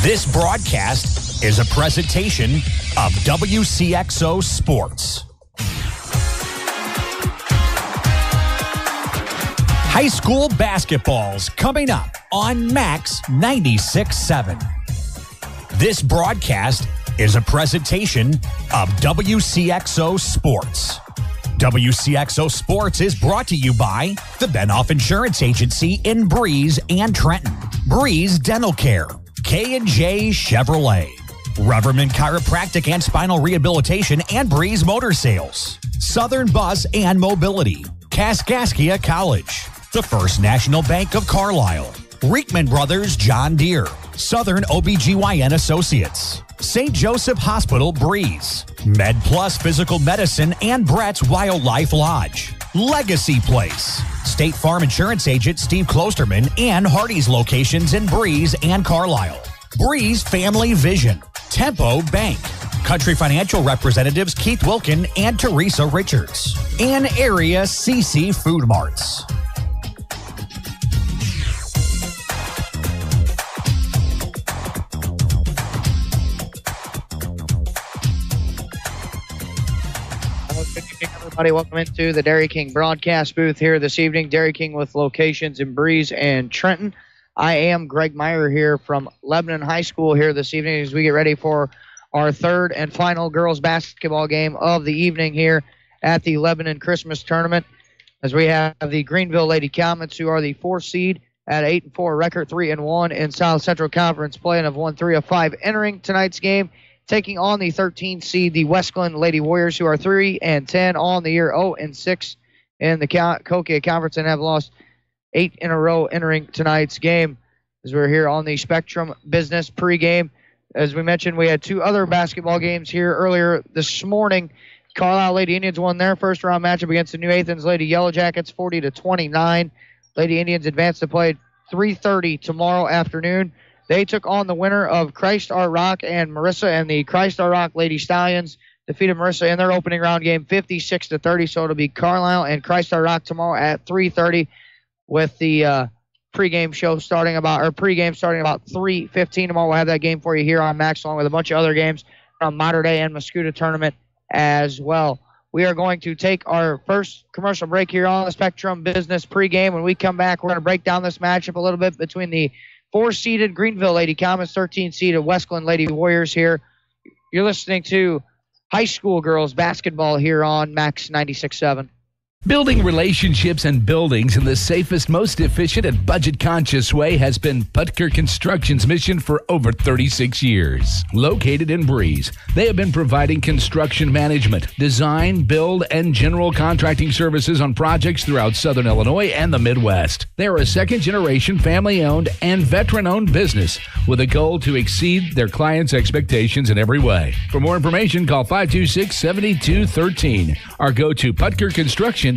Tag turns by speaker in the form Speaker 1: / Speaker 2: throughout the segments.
Speaker 1: This broadcast is a presentation of Wcxo Sports. High school basketball's coming up on Max 96.7. This broadcast is a presentation of Wcxo Sports. Wcxo Sports is brought to you by the Benoff Insurance Agency in Breeze and Trenton, Breeze Dental Care, K&J Chevrolet, Reverman Chiropractic and Spinal Rehabilitation and Breeze Motor Sales, Southern Bus and Mobility, Kaskaskia College, the First National Bank of Carlisle, Reekman Brothers John Deere, Southern OBGYN Associates, St. Joseph Hospital Breeze, Med Plus Physical Medicine and Brett's Wildlife Lodge, Legacy Place, State Farm Insurance Agent Steve Klosterman and Hardy's locations in Breeze and Carlisle, Breeze Family Vision, Tempo Bank, Country Financial Representatives Keith Wilkin and Teresa Richards, and Area CC Food Marts.
Speaker 2: Everybody, welcome into the Dairy King broadcast booth here this evening. Dairy King with locations in Breeze and Trenton. I am Greg Meyer here from Lebanon High School here this evening as we get ready for our third and final girls basketball game of the evening here at the Lebanon Christmas Tournament, as we have the Greenville Lady Comets, who are the 4th seed at 8-4 record, 3-1 in South Central Conference play, and have won 3 of 5 entering tonight's game, taking on the 13th seed, the Wesclin Lady Warriors, who are 3-10 on the year, 0-6 in the Kokia Conference, and have lost 8 in a row entering tonight's game. As we're here on the Spectrum Business pregame, as we mentioned, we had 2 other basketball games here earlier this morning. Carlisle Lady Indians won their first round matchup against the New Athens Lady Yellow Jackets, 40-29. Lady Indians advanced to play 3:30 tomorrow afternoon. They took on the winner of Christ Our Rock and Marissa, and the Christ Our Rock Lady Stallions defeated Marissa in their opening round game 56-30. So it'll be Carlisle and Christ Our Rock tomorrow at 3:30, with the pregame starting about 3:15 tomorrow. We'll have that game for you here on Max, along with a bunch of other games from Mater Dei and Mascoutah Tournament as well. We are going to take our first commercial break here on the Spectrum Business pregame. When we come back, we're going to break down this matchup a little bit between the 4-seeded Greenville Lady Comets, 13-seeded Wesclin Lady Warriors here. You're listening to high school girls basketball here on Max 96.7.
Speaker 3: Building relationships and buildings in the safest, most efficient, and budget-conscious way has been Putker Construction's mission for over 36 years. Located in Breeze, they have been providing construction management, design, build, and general contracting services on projects throughout Southern Illinois and the Midwest. They are a second-generation, family-owned, and veteran-owned business with a goal to exceed their clients' expectations in every way. For more information, call 526-7213 or go to PutkerConstruction.com.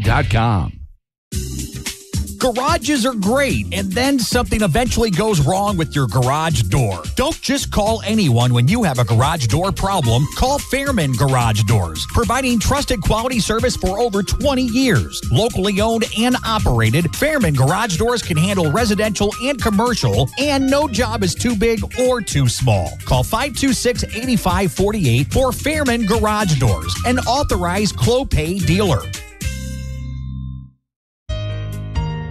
Speaker 1: Garages are great, and then something eventually goes wrong with your garage door. Don't just call anyone when you have a garage door problem. Call Fairman Garage Doors, providing trusted quality service for over 20 years. Locally owned and operated, Fairman Garage Doors can handle residential and commercial, and no job is too big or too small. Call 526-8548 for Fairman Garage Doors, an authorized Clopay dealer.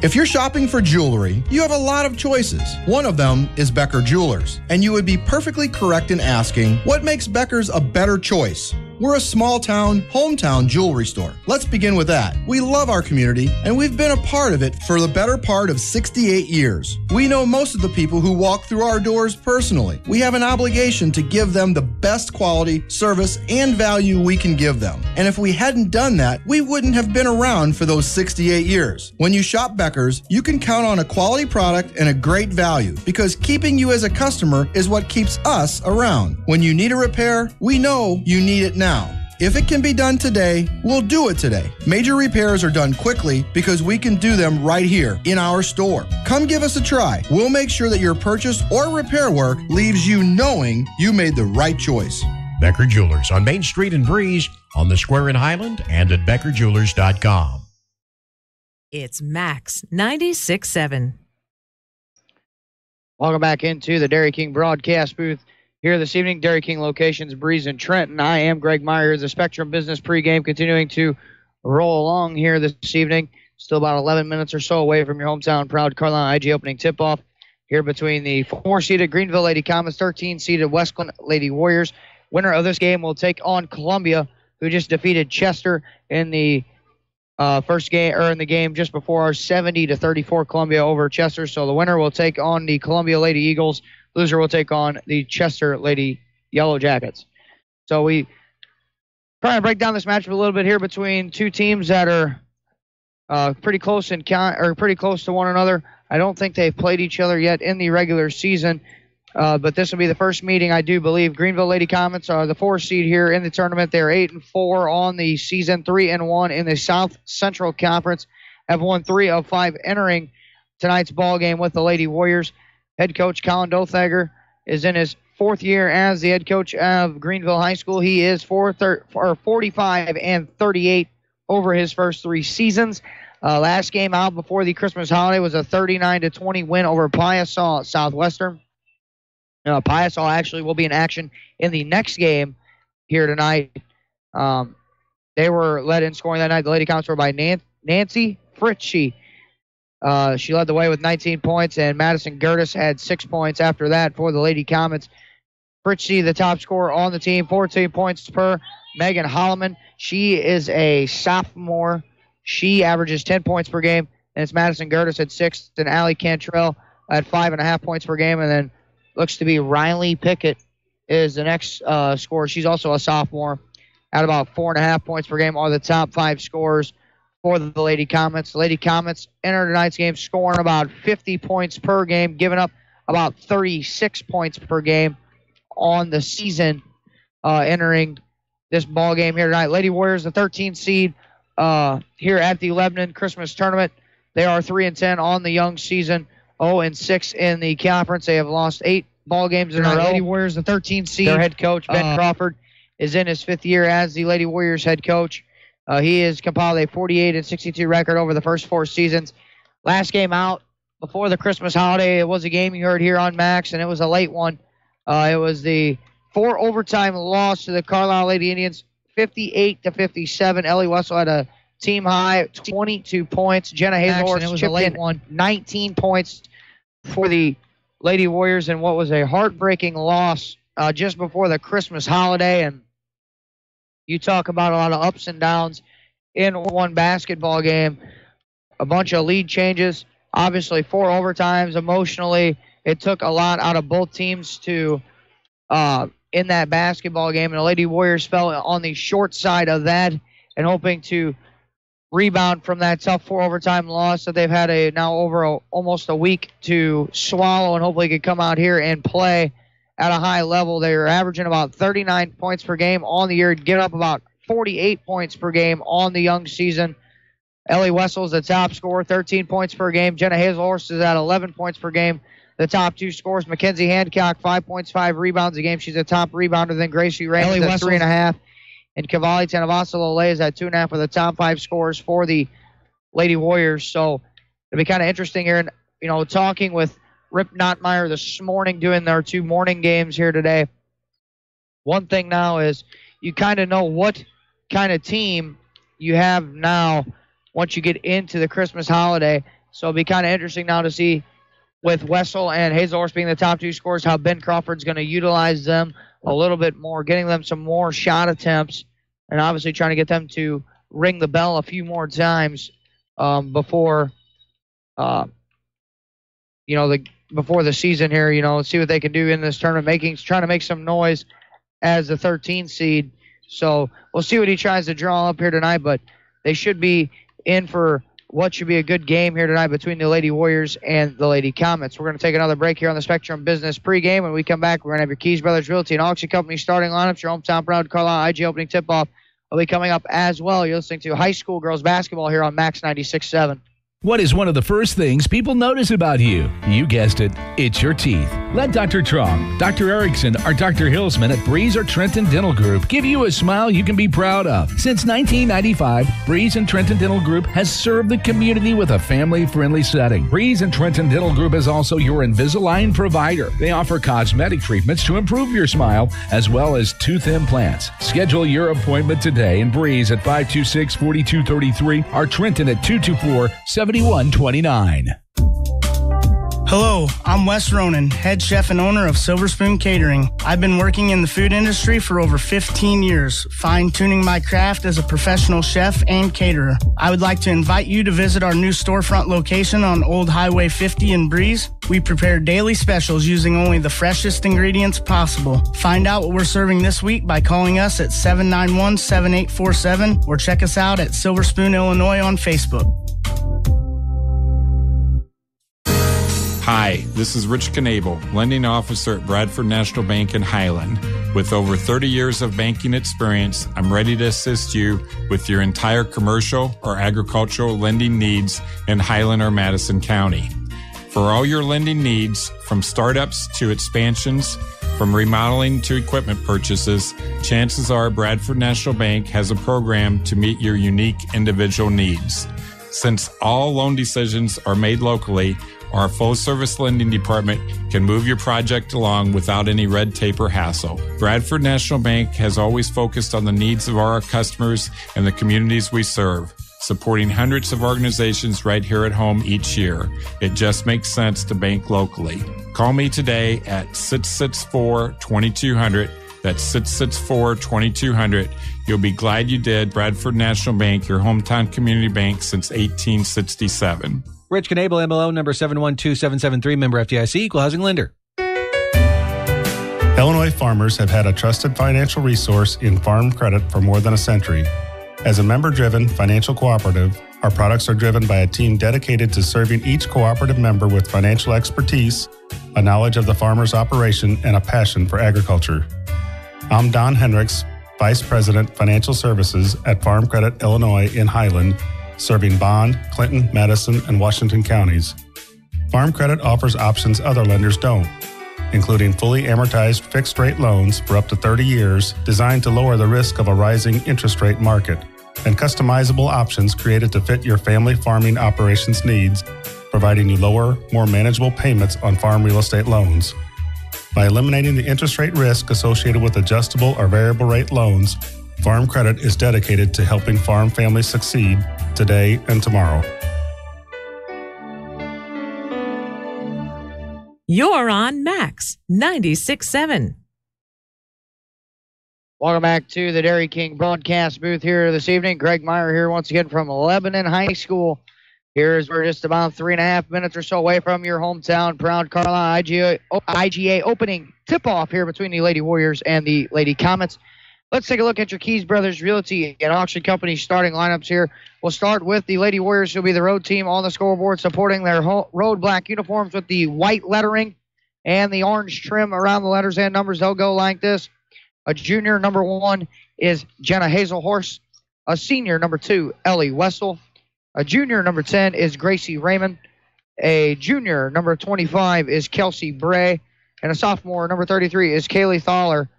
Speaker 4: If you're shopping for jewelry, you have a lot of choices. One of them is Becker Jewelers, and you would be perfectly correct in asking, what makes Becker's a better choice? We're a small-town, hometown jewelry store. Let's begin with that. We love our community, and we've been a part of it for the better part of 68 years. We know most of the people who walk through our doors personally. We have an obligation to give them the best quality, service, and value we can give them. And if we hadn't done that, we wouldn't have been around for those 68 years. When you shop Becker's, you can count on a quality product and a great value, because keeping you as a customer is what keeps us around. When you need a repair, we know you need it now. If it can be done today, we'll do it today. Major repairs are done quickly because we can do them right here in our store. Come give us a try. We'll make sure that your purchase or repair work leaves you knowing you made the right choice.
Speaker 5: Becker Jewelers on Main Street in Breeze, on the Square in Highland, and at BeckerJewelers.com.
Speaker 6: It's Max 96.7.
Speaker 2: Welcome back into the Dairy King broadcast booth here this evening. Dairy King locations, Breeze and Trenton. I am Greg Meyer. The Spectrum Business pregame continuing to roll along here this evening. Still about 11 minutes or so away from your hometown proud Carolina IG opening tip-off here between the 4-seeded Greenville Lady Comets, 13-seeded Wesclin Lady Warriors. Winner of this game will take on Columbia, who just defeated Chester in the first game, or in the game just before our 70-34 Columbia over Chester. So the winner will take on the Columbia Lady Eagles. Loser will take on the Chester Lady Yellow Jackets. So we try to break down this matchup a little bit here between two teams that are pretty close pretty close to one another. I don't think they've played each other yet in the regular season. But this will be the first meeting, I do believe. Greenville Lady Comets are the 4th seed here in the tournament. They're 8-4 on the season, 3-1 in the South Central Conference. Have won 3 of 5 entering tonight's ball game with the Lady Warriors. Head coach Colin Dothager is in his 4th year as the head coach of Greenville High School. He is 45-38 over his first 3 seasons. Last game out before the Christmas holiday was a 39-20 win over Piasaw Southwestern. Piasaw actually will be in action in the next game here tonight. They were led in scoring that night. The Lady Comets were by Nancy Fritchie. She led the way with 19 points, and Madison Gertis had 6 points after that for the Lady Comets. Fritchie, the top scorer on the team, 14 points per. Megan Holloman, she is a sophomore. She averages 10 points per game, and it's Madison Gertis at 6, and Allie Cantrell at 5.5 points per game, and then looks to be Riley Pickett is the next scorer. She's also a sophomore at about 4.5 points per game, are the top 5 scorers for the Lady Comets. The Lady Comets enter tonight's game scoring about 50 points per game, giving up about 36 points per game on the season entering this ball game here tonight. Lady Warriors, the 13th seed here at the Lebanon Christmas Tournament. They are 3-10 on the young season. 0-6 in the conference. They have lost 8 ball games in a row. Lady Warriors, the 13th seed. Their head coach, Ben Crawford, is in his 5th year as the Lady Warriors head coach. He has compiled a 48-62 record over the first 4 seasons. Last game out before the Christmas holiday, it was a game you heard here on Max, and it was a late one. It was the 4 overtime loss to the Carlisle Lady Indians, 58-57. Ellie Wcxo had a team high, 22 points. Jenna Hazelhorst chipped in 19 points for the Lady Warriors in what was a heartbreaking loss just before the Christmas holiday. And you talk about a lot of ups and downs in one basketball game. A bunch of lead changes, obviously 4 overtimes. Emotionally, it took a lot out of both teams to in that basketball game. And the Lady Warriors fell on the short side of that and hoping to rebound from that tough 4 overtime loss that they've had now over almost a week to swallow, and hopefully could come out here and play at a high level. They're averaging about 39 points per game on the year, giving up about 48 points per game on the young season. Ellie Wessel is the top scorer, 13 points per game. Jenna Hazelhorst is at 11 points per game. The top 2 scores, Mackenzie Hancock, 5 points, 5 rebounds a game. She's a top rebounder. Then Gracie Raymond at 3.5. And Cavalli Tanavasa-Lole is at 2.5 for the top 5 scores for the Lady Warriors. So it'll be kind of interesting here. And, talking with Rip Notmeyer this morning, doing their 2 morning games here today. One thing now is you kind of know what kind of team you have now once you get into the Christmas holiday. So it'll be kind of interesting now to see with Wessel and Hazelhorst being the top 2 scorers, how Ben Crawford's going to utilize them a little bit more, getting them some more shot attempts, and obviously trying to get them to ring the bell a few more times before the season here. See what they can do in this tournament, trying to make some noise as the 13th seed. So we'll see what he tries to draw up here tonight, but they should be in for what should be a good game here tonight between the Lady Warriors and the Lady Comets. We're going to take another break here on the Spectrum Business pregame. When we come back, we're going to have your Keys Brothers Realty and Auction Company starting lineups, your hometown proud Carlisle IG opening tip-off will be coming up as well. You're listening to high school girls basketball here on Max 96.7.
Speaker 3: What is one of the first things people notice about you? You guessed it, it's your teeth. Let Dr. Trong, Dr. Erickson, or Dr. Hillsman at Breeze or Trenton Dental Group give you a smile you can be proud of. Since 1995, Breeze and Trenton Dental Group has served the community with a family-friendly setting. Breeze and Trenton Dental Group is also your Invisalign provider. They offer cosmetic treatments to improve your smile, as well as tooth implants. Schedule your appointment today in Breeze at 526-4233 or Trenton at 224-7129.
Speaker 6: Hello, I'm Wes Ronan, head chef and owner of Silver Spoon Catering. I've been working in the food industry for over 15 years, fine-tuning my craft as a professional chef and caterer. I would like to invite you to visit our new storefront location on Old Highway 50 in Breeze. We prepare daily specials using only the freshest ingredients possible. Find out what we're serving this week by calling us at 791-7847 or check us out at Silver Spoon, Illinois on Facebook.
Speaker 7: Hi, this is Rich Knable, lending officer at Bradford National Bank in Highland. With over 30 years of banking experience, I'm ready to assist you with your entire commercial or agricultural lending needs in Highland or Madison County. For all your lending needs, from startups to expansions, from remodeling to equipment purchases, chances are Bradford National Bank has a program to meet your unique individual needs. Since all loan decisions are made locally, our full-service lending department can move your project along without any red tape or hassle. Bradford National Bank has always focused on the needs of our customers and the communities we serve, supporting hundreds of organizations right here at home each year. It just makes sense to bank locally. Call me today at 664-2200. That's 664-2200. You'll be glad you did. Bradford National Bank, your hometown community bank since 1867.
Speaker 8: Rich Knable, MLO number 712773, member FDIC, equal housing lender.
Speaker 9: Illinois farmers have had a trusted financial resource in farm credit for more than a century. As a member-driven financial cooperative, our products are driven by a team dedicated to serving each cooperative member with financial expertise, a knowledge of the farmer's operation, and a passion for agriculture. I'm Don Hendricks, Vice President, Financial Services at Farm Credit Illinois in Highland, serving Bond, Clinton, Madison, and Washington counties. Farm Credit offers options other lenders don't, including fully amortized fixed-rate loans for up to 30 years designed to lower the risk of a rising interest rate market, and customizable options created to fit your family farming operations needs, providing you lower, more manageable payments on farm real estate loans. By eliminating the interest rate risk associated with adjustable or variable rate loans, Farm Credit is dedicated to helping farm families succeed today and tomorrow.
Speaker 10: You're on Max 96.7.
Speaker 2: Welcome back to the Dairy King broadcast booth here this evening. Greg Meyer here once again from Lebanon High School. Here's we're just about 3.5 minutes or so away from your hometown proud Carlisle IGA opening tip-off here between the Lady Warriors and the Lady Comets. Let's take a look at your Keys Brothers Realty and Auction Company starting lineups here. We'll start with the Lady Warriors, who will be the road team on the scoreboard, supporting their road black uniforms with the white lettering and the orange trim around the letters and numbers. They'll go like this. A junior, number 1, is Jenna Hazelhorse. A senior, number 2, Ellie Wessel. A junior, number 10, is Gracie Raymond. A junior, number 25, is Kelsey Bray. And a sophomore, number 33, is Kaylee Thaler.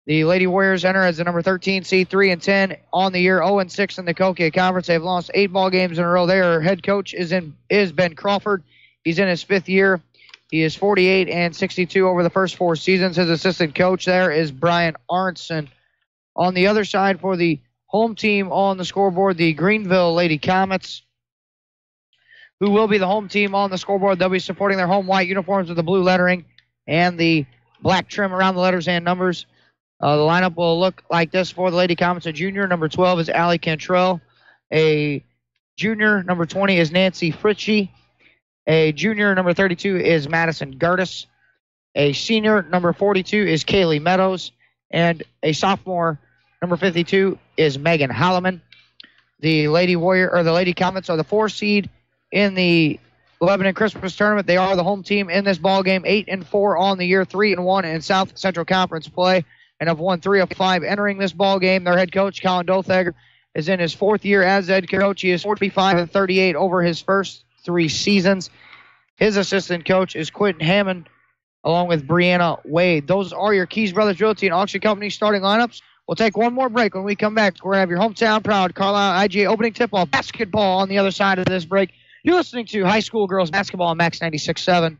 Speaker 2: The Lady Warriors enter as the number 13 seed, 3-10 on the year, 0-6 in the Kokia Conference. They've lost 8 ball games in a row. Their head coach is Ben Crawford. He's in his 5th year. He is 48-62 over the first 4 seasons. His assistant coach there is Brian Arnson. On the other side for the home team on the scoreboard, the Greenville Lady Comets, who will be the home team on the scoreboard. They'll be supporting their home white uniforms with the blue lettering and the black trim around the letters and numbers. The lineup will look like this for the Lady Comets. A junior, number 12, is Allie Cantrell. A junior, number 20, is Nancy Fritchie. A junior, number 32, is Madison Gardis. A senior, number 42, is Kaylee Meadows. And a sophomore, number 52, is Megan Holloman. The Lady Comets are the 4 seed in the Lebanon Christmas tournament. They are the home team in this ball game, 8-4 on the year, 3-1 in South Central Conference play, and have won 3 of 5 entering this ball game. Their head coach, Colin Dolthegger, is in his 4th year as head coach. He is 45-38 over his first 3 seasons. His assistant coach is Quentin Hammond. along with Brianna Wade. Those are your Keys Brothers Realty and Auction Company starting lineups. We'll take one more break. When we come back, we're going to have your hometown proud Carlisle IGA opening tip-off basketball on the other side of this break. You're listening to High School Girls Basketball on Max 96.7.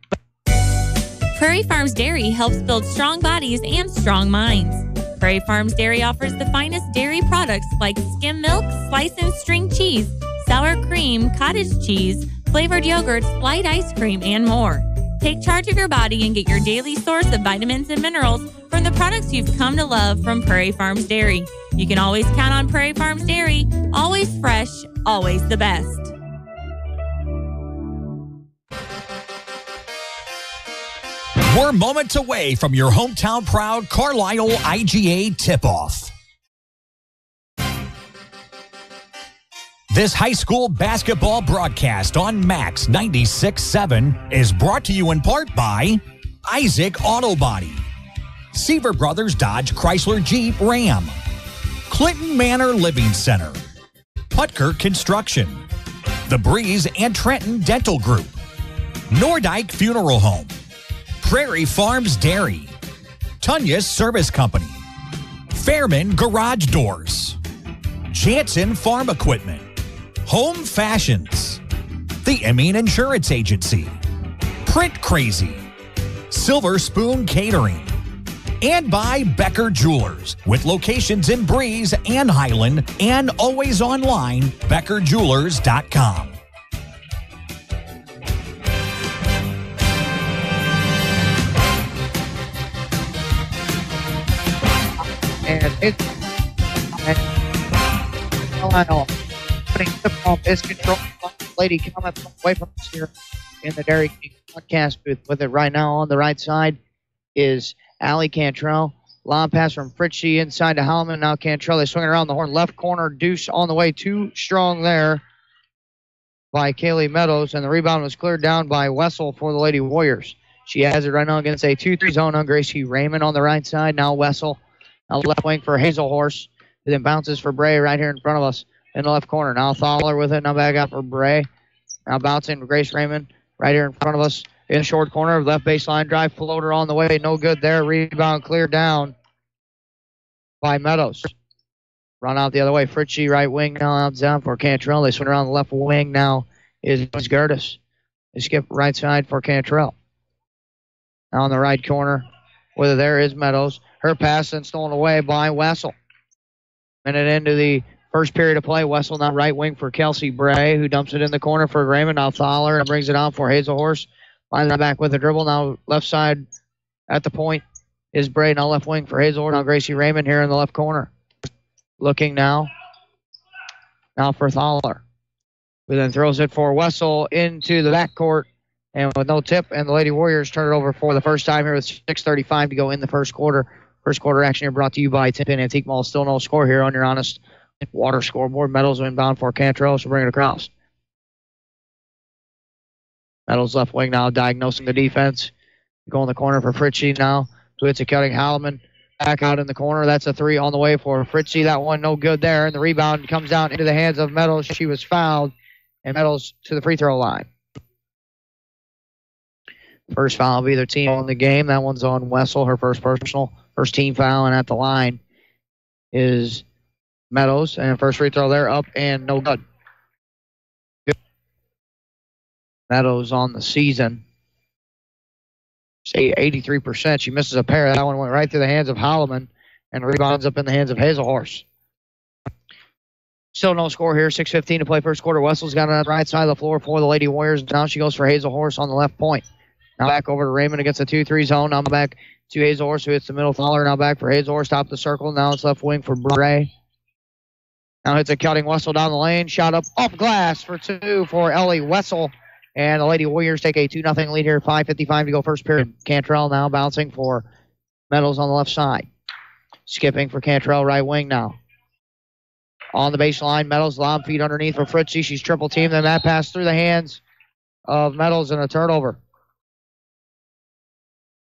Speaker 11: Prairie Farms Dairy helps build strong bodies and strong minds. Prairie Farms Dairy offers the finest dairy products like skim milk, slice and string cheese, sour cream, cottage cheese, flavored yogurts, light ice cream, and more. Take charge of your body and get your daily source of vitamins and minerals from the products you've come to love from Prairie Farms Dairy. You can always count on Prairie Farms Dairy, always fresh, always the best.
Speaker 1: We're moments away from your hometown proud Carlisle IGA tip-off. This high school basketball broadcast on Max 96.7 is brought to you in part by Isaac Auto Body, Seaver Brothers Dodge Chrysler Jeep Ram, Clinton Manor Living Center, Putker Construction, The Breeze and Trenton Dental Group, Nordyke Funeral Home, Prairie Farms Dairy, Tunya's Service Company, Fairman Garage Doors, Jansen Farm Equipment, Home Fashions, the Emeen Insurance Agency, Print Crazy, Silver Spoon Catering, and by Becker Jewelers, with locations in Breeze and Highland, and always online, beckerjewelers.com.
Speaker 2: And it's Carlisle putting tip-off is controlled. Lady coming away from us here in the Dairy King podcast booth. With it right now on the right side is Allie Cantrell. Long pass from Fritchie inside to Hellman. Now Cantrell, they swing it around the horn. Left corner, Deuce on the way. Too strong there by Kaylee Meadows. And the rebound was cleared down by Wessel for the Lady Warriors. She has it right now against a 2-3 zone on Gracie Raymond on the right side. Now Wessel. Now left wing for Hazelhorse. It then bounces for Bray right here in front of us in the left corner. Now Thaler with it. Now back out for Bray. Now bouncing for Grace Raymond right here in front of us in the short corner. Left baseline drive. Floater on the way. No good there. Rebound cleared down by Meadows. Run out the other way. Fritchie right wing now out down for Cantrell. They swing around the left wing now is Gertis. They skip right side for Cantrell. Now on the right corner. Whether there is Meadows. Her pass and stolen away by Wessel. Minute into the first period of play. Wessel now right wing for Kelsey Bray, who dumps it in the corner for Raymond. Now Thaler and brings it out for Hazelhorse. Finds that back with a dribble. Now left side at the point is Bray. Now left wing for Hazelhorse. Now Gracie Raymond here in the left corner. Looking now. Now for Thaler. Who then throws it for Wessel into the backcourt. And with no tip, and the Lady Warriors turn it over for the first time here with 6:35 to go in the first quarter. First quarter action here brought to you by Tippin Antique Mall. Still no score here on your honest water scoreboard. Meadows inbound for Cantrell, so bring it across. Meadows left wing now, diagnosing the defense. Go in the corner for Fritchie now. So it's a cutting Halleman. Back out in the corner. That's a three on the way for Fritchie. That one no good there. And the rebound comes down into the hands of Meadows. She was fouled. And Meadows to the free throw line. First foul of either team in the game. That one's on Wessel, her first personal. First team foul, and at the line is Meadows. And first free throw there, up and no good. Meadows on the season. Say 83%. She misses a pair. That one went right through the hands of Holloman and rebounds up in the hands of Hazelhorse. Still no score here. 6:15 to play first quarter. Wessel's got it on the right side of the floor for the Lady Warriors. Now she goes for Hazelhorse on the left point. Now back over to Raymond against the 2-3 zone. Now back to Hazelhorse, who hits the middle. Thaler now back for Hazelhorse. Top the circle. Now it's left wing for Bray. Now hits a cutting Wessel down the lane. Shot up off glass for two for Ellie Wessel. And the Lady Warriors take a 2-0 lead here. 5:55 to go first period. Cantrell now bouncing for Meadows on the left side. Skipping for Cantrell right wing now. On the baseline, Meadows lob feed underneath for Fritchie. She's triple teamed. Then that pass through the hands of Meadows and a turnover.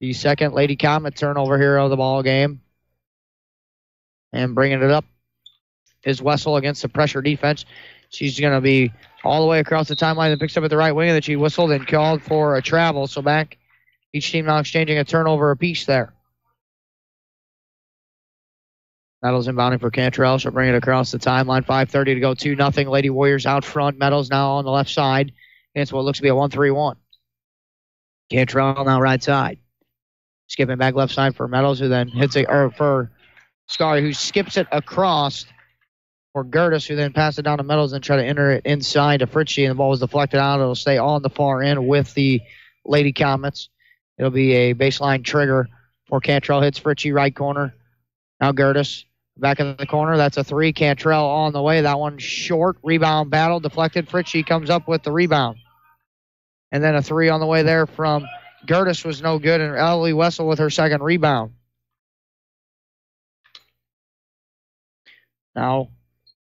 Speaker 2: The second Lady Comet turnover here of the ball game. And bringing it up is Wessel against the pressure defense. She's going to be all the way across the timeline and picks up at the right wing, and then she whistled and called for a travel. So back Each team now exchanging a turnover apiece there. Metals inbounding for Cantrell. She'll bring it across the timeline. 5:30 to go. 2-0. Lady Warriors out front. Metals now on the left side. And it's what looks to be a 1-3-1. Cantrell now right side. Skipping back left side for Metals, who then hits it, or for Scary, who skips it across for Gertis, who then passes it down to Metals and try to enter it inside to Fritchie, and the ball was deflected out. It'll stay on the far end with the Lady Comets. It'll be a baseline trigger for Cantrell. Hits Fritchie right corner. Now Gertis back in the corner. That's a 3. Cantrell on the way. That one short. Rebound battle. Deflected. Fritchie comes up with the rebound. And then a 3 on the way there from Gertis was no good, and Ellie Wessel with her second rebound. Now,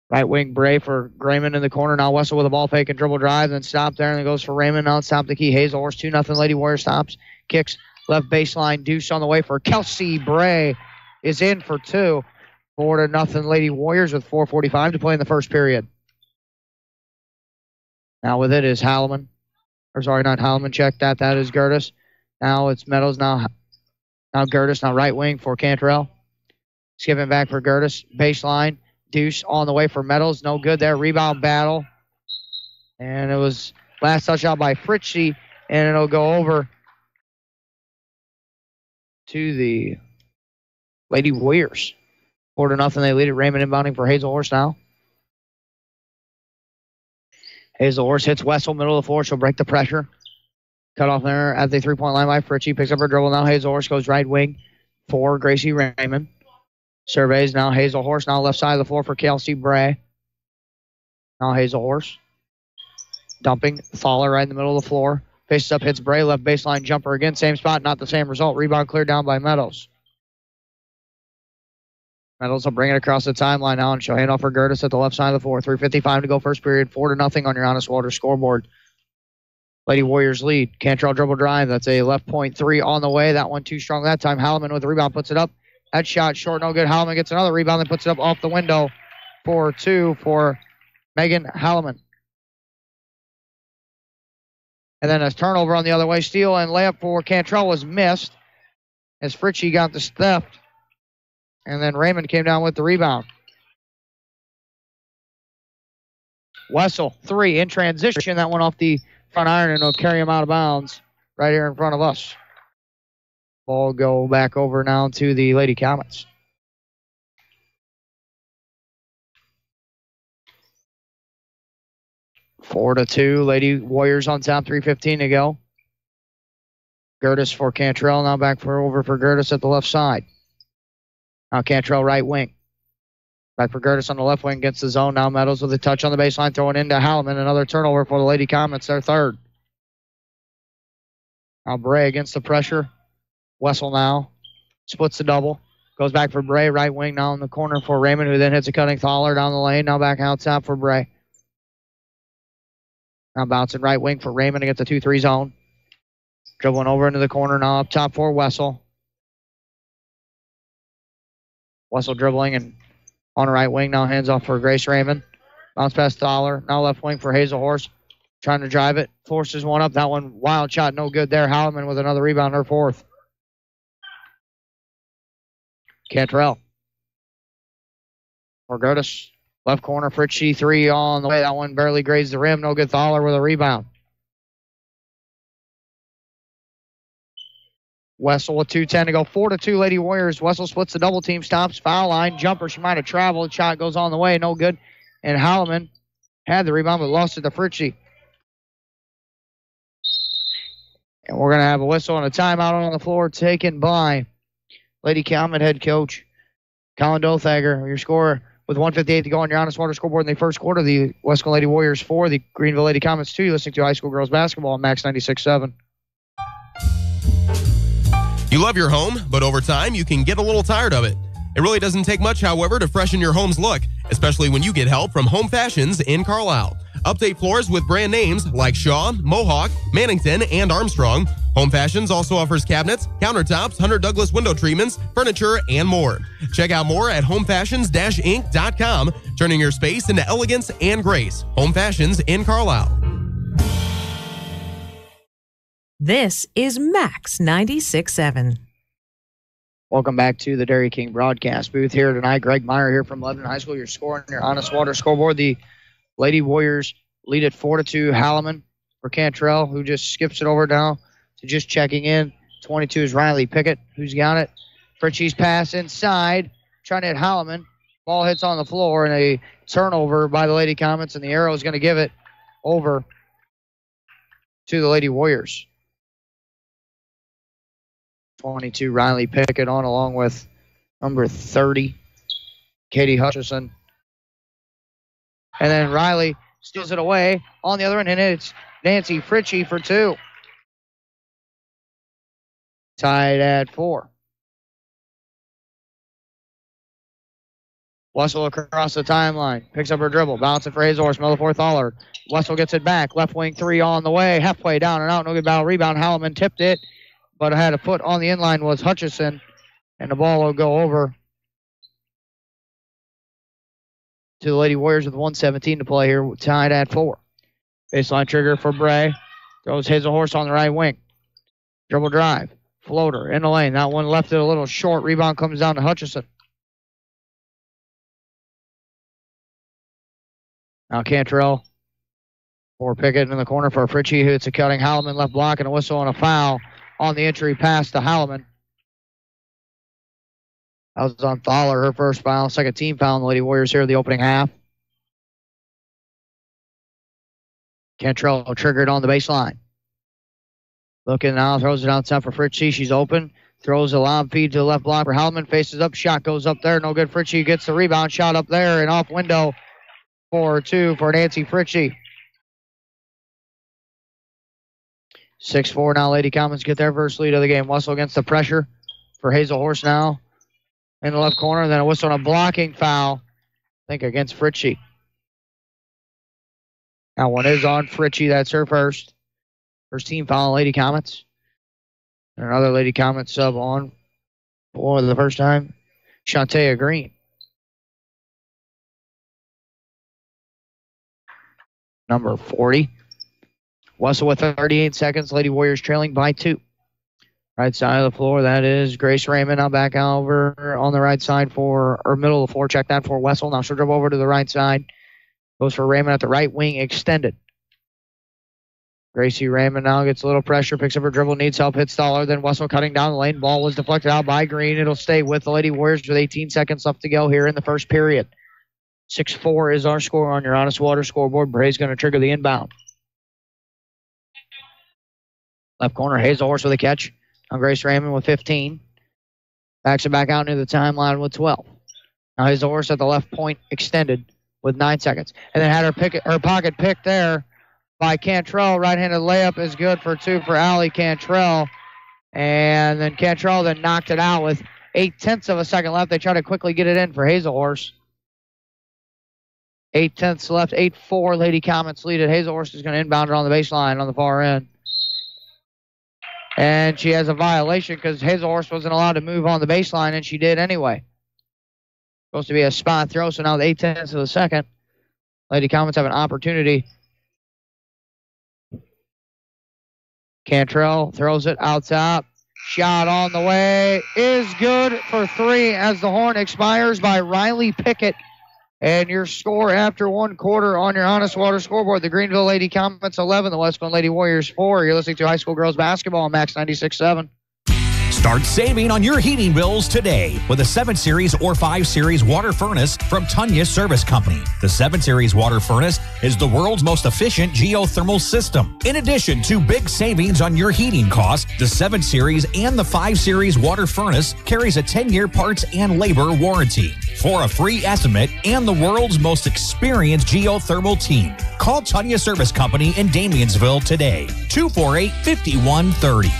Speaker 2: right wing Bray for Raymond in the corner. Now Wessel with a ball fake and dribble drive, then stop there, and it goes for Raymond. Now it's top the key. Hazelhorse 2-0. Lady Warrior stops. Kicks left baseline. Deuce on the way for Kelsey. Bray is in for 2. 4-0 Lady Warriors with 4:45 to play in the first period. Now with it is Halleman. Or sorry, not Halleman. Check that. That is Gertis. Now it's Meadows. Now Gertis. Now right wing for Cantrell. Skipping back for Gertis. Baseline. Deuce on the way for Meadows. No good there. Rebound battle. And it was last touch out by Fritchie. And it'll go over to the Lady Warriors. 4-0. They lead it. Raymond inbounding for Hazelhorse now. Hazelhorse hits Wessel, middle of the floor. She'll break the pressure. Cut off there at the three-point line by Fritchie. Picks up her dribble. Now Hazelhorse goes right wing for Gracie Raymond. Surveys now Hazelhorse. Now left side of the floor for Kelsey Bray. Now Hazelhorse. Dumping. Thaler right in the middle of the floor. Faces up, hits Bray. Left baseline jumper again. Same spot, not the same result. Rebound cleared down by Meadows. Meadows will bring it across the timeline now, and she'll hand off for Gertis at the left side of the floor. 3:55 to go first period. 4-0 on your Honest Water scoreboard. Lady Warriors lead. Cantrell dribble drive. That's a left point 3 on the way. That one too strong that time. Halleman with the rebound puts it up. That shot short, no good. Halleman gets another rebound and puts it up off the window for 2 for Megan Halleman. And then a turnover on the other way. Steal and layup for Cantrell was missed as Fritchie got the step. And then Raymond came down with the rebound. Wessel, 3 in transition. That one off the front iron, and it'll carry him out of bounds right here in front of us. Ball go back over now to the Lady Comets. Four to 2. Lady Warriors on top. 3:15 to go. Gertis for Cantrell. Now back over for Gertis at the left side. Now Cantrell right wing. Back for Gertis on the left wing against the zone. Now Meadows with a touch on the baseline, throwing into Halleman. Another turnover for the Lady Comets, their third. Now Bray against the pressure. Wessel now splits the double. Goes back for Bray, right wing now in the corner for Raymond, who then hits a cutting Thaler down the lane. Now back out top for Bray. Now bouncing right wing for Raymond against the 2-3 zone. Dribbling over into the corner now up top for Wessel. Wessel dribbling and on the right wing now, hands off for Grace Raymond. Bounce past Thaler. Now left wing for Hazelhorse. Trying to drive it. Forces one up. That one wild shot, no good there. Halleman with another rebound, her fourth. Cantrell. For Gertis. Left corner, Fritchie, 3 on the way. That one barely grazed the rim. No good. Thaler with a rebound. Wessel with 2:10 to go. 4-2 Lady Warriors. Wessel splits the double team, stops, foul line, jumper. She might have traveled. Shot goes on the way, no good. And Halleman had the rebound but lost it to Fritchie. And we're going to have a whistle and a timeout on the floor taken by Lady Comet head coach Colin Dothager. Your score with 1:58 to go on your Honest Water scoreboard in the first quarter. The Wesclin Lady Warriors 4, the Greenville Lady Comets 2. You're listening to high school girls basketball on Max 96.7.
Speaker 12: You love your home, but over time, you can get a little tired of it. It really doesn't take much, however, to freshen your home's look, especially when you get help from Home Fashions in Carlisle. Update floors with brand names like Shaw, Mohawk, Mannington, and Armstrong. Home Fashions also offers cabinets, countertops, Hunter Douglas window treatments, furniture, and more. Check out more at homefashions-inc.com, turning your space into elegance and grace. Home Fashions in Carlisle.
Speaker 10: This is Max 96.7.
Speaker 2: Welcome back to the Dairy King broadcast booth here tonight. Greg Meyer here from Lebanon High School. Your score on your Honest Water scoreboard. The Lady Warriors lead at 4-2. Halliman for Cantrell, who just skips it over now to just checking in. 22 is Riley Pickett, who's got it. Fritchie's pass inside, trying to hit Halliman. Ball hits on the floor, and a turnover by the Lady Comets, and the arrow is going to give it over to the Lady Warriors. 22, Riley Pickett on along with number 30, Katie Hutchison. And then Riley steals it away on the other end, and it's Nancy Fritchie for 2. Tied at 4. Wessel across the timeline. Picks up her dribble. Bouncing for Hazlehorst. Mellifore Thaller. Wessel gets it back. Left wing 3 on the way. Halfway down and out. No good battle. Rebound. Halliman tipped it, but had a foot on the inline was Hutchison, and the ball will go over to the Lady Warriors with 1:17 to play here, tied at 4. Baseline trigger for Bray. Throws Hazlehorst on the right wing. Dribble drive. Floater in the lane. That one left it a little short. Rebound comes down to Hutchison. Now Cantrell for Pickett in the corner for Fritchie, who it's a cutting. Halliman left block and a whistle and a foul on the entry pass to Halliman. That was on Thaller, her first foul. Second team foul on the Lady Warriors here in the opening half. Cantrell triggered on the baseline. Looking now, throws it outside for Fritchie. She's open. Throws a lob feed to the left block for Halliman. Faces up. Shot goes up there. No good. Fritchie gets the rebound. Shot up there and off window for 2 for Nancy Fritchie. 6-4 now. Lady Comets get their first lead of the game. Wessel against the pressure for Hazlehorst now in the left corner. Then a whistle on a blocking foul, I think, against Fritchie. Now one is on Fritchie. That's her first. First team foul on Lady Comets. And another Lady Comets sub on for the first time, Shantea Green. Number 40. Wessel with 38 seconds. Lady Warriors trailing by 2. Right side of the floor, that is Grace Raymond. Now back over on the right side middle of the floor. Check that for Wessel. Now she'll dribble over to the right side. Goes for Raymond at the right wing, extended. Gracie Raymond now gets a little pressure, picks up her dribble, needs help, hits Thaller. Then Wessel cutting down the lane. Ball was deflected out by Green. It'll stay with the Lady Warriors with 18 seconds left to go here in the first period. 6-4 is our score on your Honest Water scoreboard. Bray's going to trigger the inbound. Left corner, Hazlehorst with a catch on Grace Raymond with 15. Backs it back out near the timeline with 12. Now Hazlehorst at the left point extended with 9 seconds. And then had her pocket picked there by Cantrell. Right-handed layup is good for 2 for Allie Cantrell. And then Cantrell then knocked it out with 0.8 of a second left. They try to quickly get it in for Hazlehorst. 0.8 left. 8-4. Lady Comets lead it. Hazlehorst is going to inbound it on the baseline on the far end. And she has a violation because Hazlehorst wasn't allowed to move on the baseline, and she did anyway. Supposed to be a spot throw, so now with 0.8 of a second, Lady Comets have an opportunity. Cantrell throws it out top. Shot on the way is good for 3 as the horn expires by Riley Pickett. And your score after 1 quarter on your Honest Water scoreboard, the Greenville Lady Comets 11, the Wesclin Lady Warriors 4. You're listening to high school girls basketball on Max 96.7.
Speaker 1: Start saving on your heating bills today with a 7 Series or 5 Series water furnace from Tunya Service Company. The 7 Series water furnace is the world's most efficient geothermal system. In addition to big savings on your heating costs, the 7 Series and the 5 Series water furnace carries a 10-year parts and labor warranty. For a free estimate and the world's most experienced geothermal team, call Tunya Service Company in Damiansville today. 248-5130.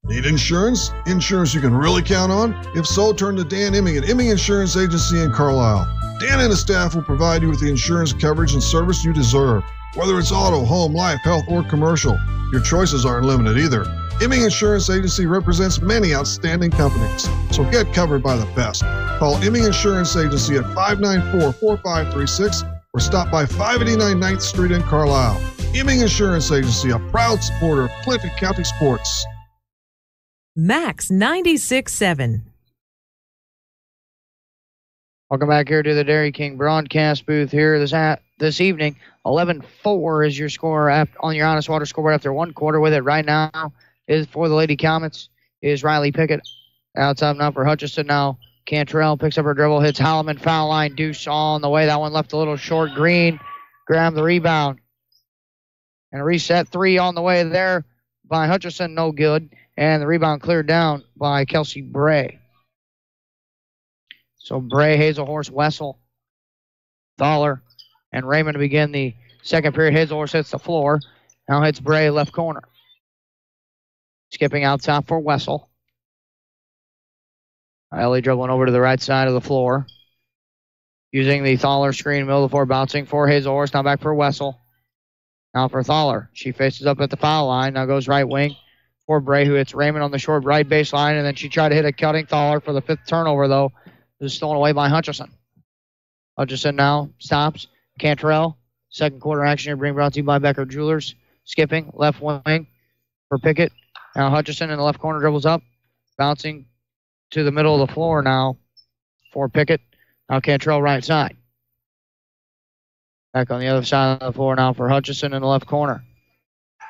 Speaker 13: Need insurance? Insurance you can really count on? If so, turn to Dan Imming at Imming Insurance Agency in Carlisle. Dan and his staff will provide you with the insurance coverage and service you deserve. Whether it's auto, home, life, health, or commercial, your choices aren't limited either. Imming Insurance Agency represents many outstanding companies, so get covered by the best. Call Imming Insurance Agency at 594-4536 or stop by 589 9th Street in Carlisle. Hemming Insurance Agency, a proud supporter of Clinton County sports.
Speaker 10: Max 96.7.
Speaker 2: Welcome back here to the Dairy King broadcast booth here this evening. 11-4 is your score on your Honest Water scoreboard after one quarter. With it right now is for the Lady Comets is Riley Pickett. Outside now for Hutchison. Now Cantrell picks up her dribble, hits Holloman, foul line, deuce on the way. That one left a little short. Green grabbed the rebound. And a reset three on the way there by Hutchison, no good. And the rebound cleared down by Kelsey Bray. So Bray, Hazelhorse, Wessel, Thaler, and Raymond begin the second period. Hazelhorse hits the floor. Now hits Bray left corner. Skipping out top for Wessel. Ellie dribbling over to the right side of the floor. Using the Thaler screen, middle of the floor, bouncing for Hazelhorse. Now back for Wessel. Now for Thaler. She faces up at the foul line. Now goes right wing for Bray, who hits Raymond on the short right baseline. And then she tried to hit a cutting Thaler for the fifth turnover, though. It was stolen away by Hutchison. Hutchison now stops. Cantrell. Second quarter action here being brought to you by Becker Jewelers. Skipping left wing for Pickett. Now Hutchison in the left corner dribbles up. Bouncing to the middle of the floor now for Pickett. Now Cantrell right side. Back on the other side of the floor now for Hutchison in the left corner.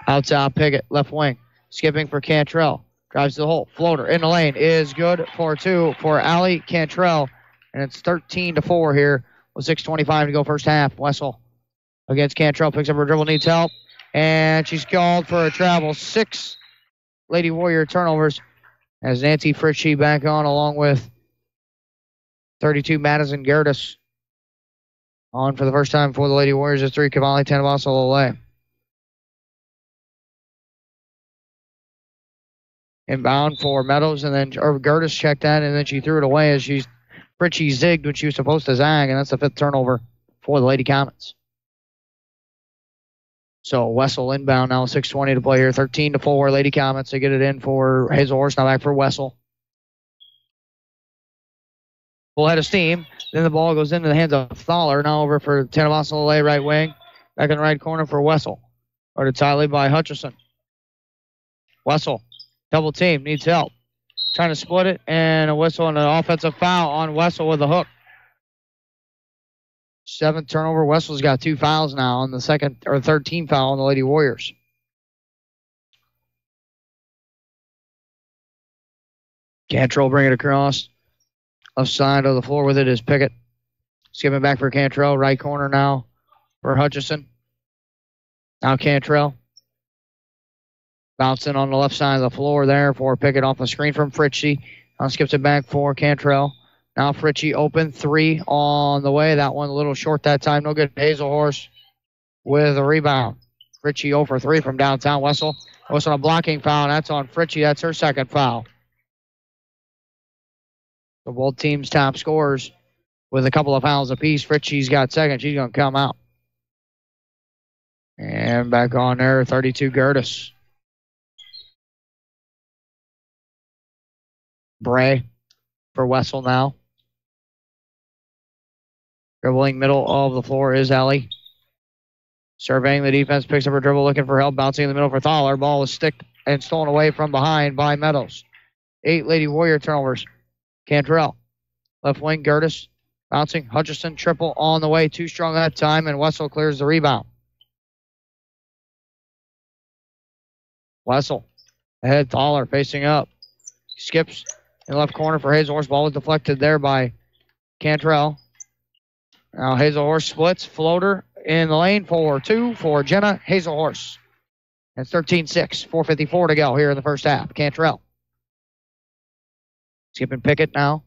Speaker 2: Outside Pickett, left wing. Skipping for Cantrell. Drives to the hole. Floater in the lane is good for two for Allie Cantrell. And it's 13-4 here with 6:25 to go first half. Wessel against Cantrell. Picks up her dribble, needs help. And she's called for a travel. 6 Lady Warrior turnovers as Nancy Fritchie back on along with 32 Madison Gertis. On for the first time for the Lady Warriors is 3 Cavalli Tanavaso Lole. Inbound for Meadows, and then Gertis checked that, and then she threw it away as Fritchie zigged when she was supposed to zag, and that's the 5th turnover for the Lady Comets. So Wessel inbound now, 6:20 to play here, 13-4 Lady Comets. They get it in for Hazelhorse, now back for Wessel. Full head of steam. Then the ball goes into the hands of Thaler. Now over for Tanavaso right wing. Back in the right corner for Wessel. Or to Tiley by Hutchison. Wessel. Double team. Needs help. Trying to split it. And a whistle and an offensive foul on Wessel with a hook. 7th turnover. Wessel's got 2 fouls now on the third team foul on the Lady Warriors. Cantrell bring it across. Left side of the floor with it is Pickett. Skipping back for Cantrell. Right corner now for Hutchison. Now Cantrell. Bouncing on the left side of the floor there for Pickett off the screen from Fritchie. Now skips it back for Cantrell. Now Fritchie open 3 on the way. That one a little short that time. No good. Hazelhorse with a rebound. Fritchie 0 for 3 from downtown. Wessel on a blocking foul. That's on Fritchie. That's her 2nd foul. So both teams' top scorers with a couple of fouls apiece. Fritchie's got 2nd. She's going to come out. And back on there, 32 Gertis. Bray for Wessel now. Dribbling middle of the floor is Ellie. Surveying the defense, picks up her dribble, looking for help. Bouncing in the middle for Thaler. Ball is sticked and stolen away from behind by Meadows. 8 Lady Warrior turnovers. Cantrell. Left wing, Gertis. Bouncing. Hutchison, triple on the way. Too strong that time, and Wessel clears the rebound. Wessel. Ahead, Thaler facing up. Skips in the left corner for Hazelhorse. Ball was deflected there by Cantrell. Now Hazelhorse splits. Floater in the lane for 2 for Jenna Hazelhorse. It's 13-6. 4:54 to go here in the first half. Cantrell. Skipping Pickett now.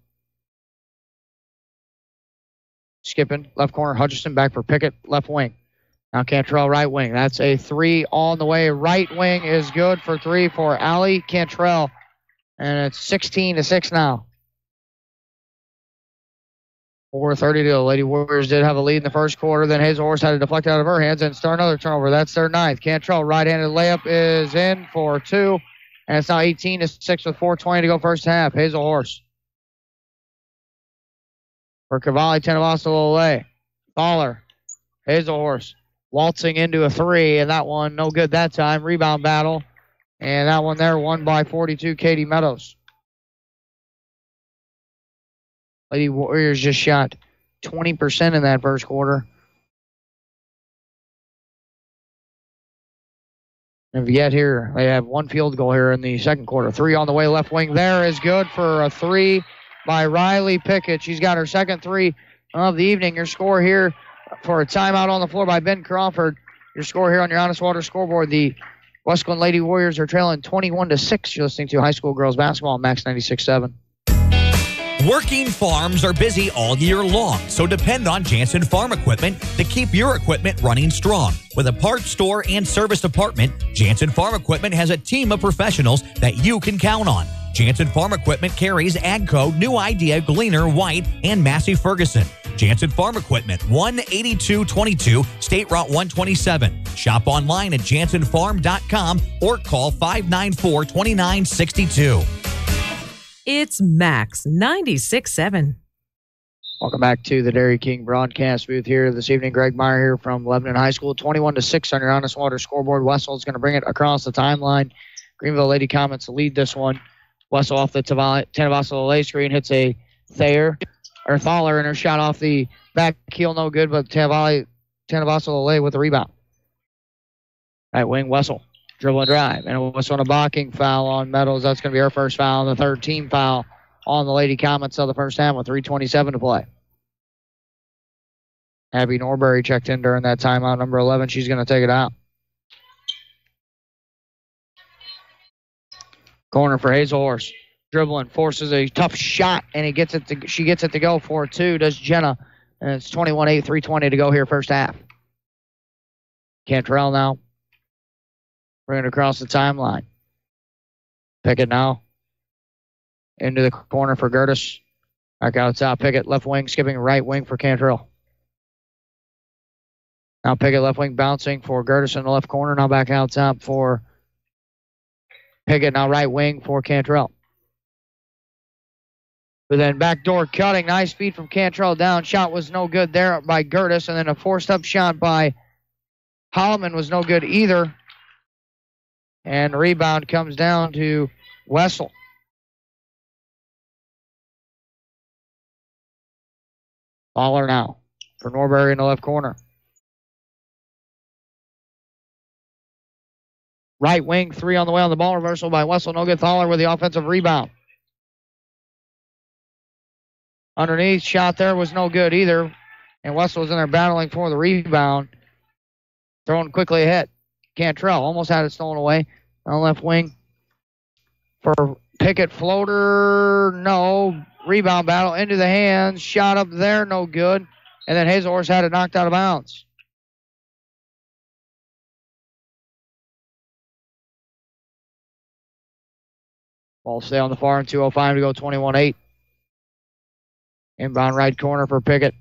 Speaker 2: Skipping left corner. Hutchison back for Pickett. Left wing. Now Cantrell right wing. That's a 3 on the way. Right wing is good for 3 for Allie Cantrell. And it's 16-6 now. 4:30 to go. Lady Warriors did have a lead in the first quarter. Then Hazelhorse had to deflect out of her hands and start another turnover. That's their 9th. Cantrell right-handed layup is in for 2. And it's now 18-6 with 4:20 to go first half. Hazelhorse. For Cavalli Tanavaso Lole. Thaler. Hazelhorse. waltzing into a three, and that one no good that time. Rebound battle, and that one there won by 42, Katie Meadows. Lady Warriors just shot 20% in that first quarter. And yet here, they have one field goal here in the second quarter. Three on the way, left wing there is good for a three by Riley Pickett. She's got her second three of the evening. Your score here for a timeout on the floor by Ben Crawford. Your score here on your Honest Water scoreboard. The Wesclin Lady Warriors are trailing 21-6. You're listening to high school girls basketball on Max 96.7.
Speaker 1: Working farms are busy all year long, so depend on Jansen Farm Equipment to keep your equipment running strong. With a parts store and service department, Jansen Farm Equipment has a team of professionals that you can count on. Jansen Farm Equipment carries AGCO, New Idea, Gleaner, White, and Massey Ferguson. Jansen Farm Equipment, 18222 State Route 127. Shop online at jansenfarm.com or call 594-2962.
Speaker 10: It's Max 96.7.
Speaker 2: Welcome back to the Dairy King broadcast booth here this evening. Greg Meyer here from Lebanon High School. 21-6 on your Honest Water scoreboard. Wessel is going to bring it across the timeline. Greenville Lady Comets lead this one. Wessel off the Tanavasalale screen hits a Thaler, and her shot off the back heel, no good, but Tanavasalale with the rebound. Right wing, Wessel. Dribble and drive. And it was on a blocking foul on Meadows. That's going to be her first foul, and the third team foul on the Lady Comets of the first half with 3:27 to play. Abby Norbury checked in during that timeout. Number 11, she's going to take it out. Corner for Hazelhorse. Dribbling, forces a tough shot, and she gets it to go for two. Does Jenna. And it's 21-8, 3:20 to go here first half. Cantrell now. Bring it across the timeline. Pickett now. Into the corner for Gertis. Back out top. Pickett left wing, skipping right wing for Cantrell. Now Pickett left wing bouncing for Gertis in the left corner. Now back out top for Pickett. Now right wing for Cantrell. But then backdoor cutting. Nice feed from Cantrell down. Shot was no good there by Gertis. And then a forced up shot by Holloman was no good either. And the rebound comes down to Wessel. Baller now for Norbury in the left corner. Right wing, three on the way on the ball reversal by Wessel. No good. Thaler with the offensive rebound. Underneath, shot there was no good either. And Wessel was in there battling for the rebound. Thrown quickly ahead. Cantrell almost had it stolen away. On left wing for Pickett. Floater, no. Rebound battle into the hands. Shot up there, no good. And then Hazelhorse had it knocked out of bounds. Ball stay on the far end, 2:05 to go, 21-8. Inbound right corner for Pickett.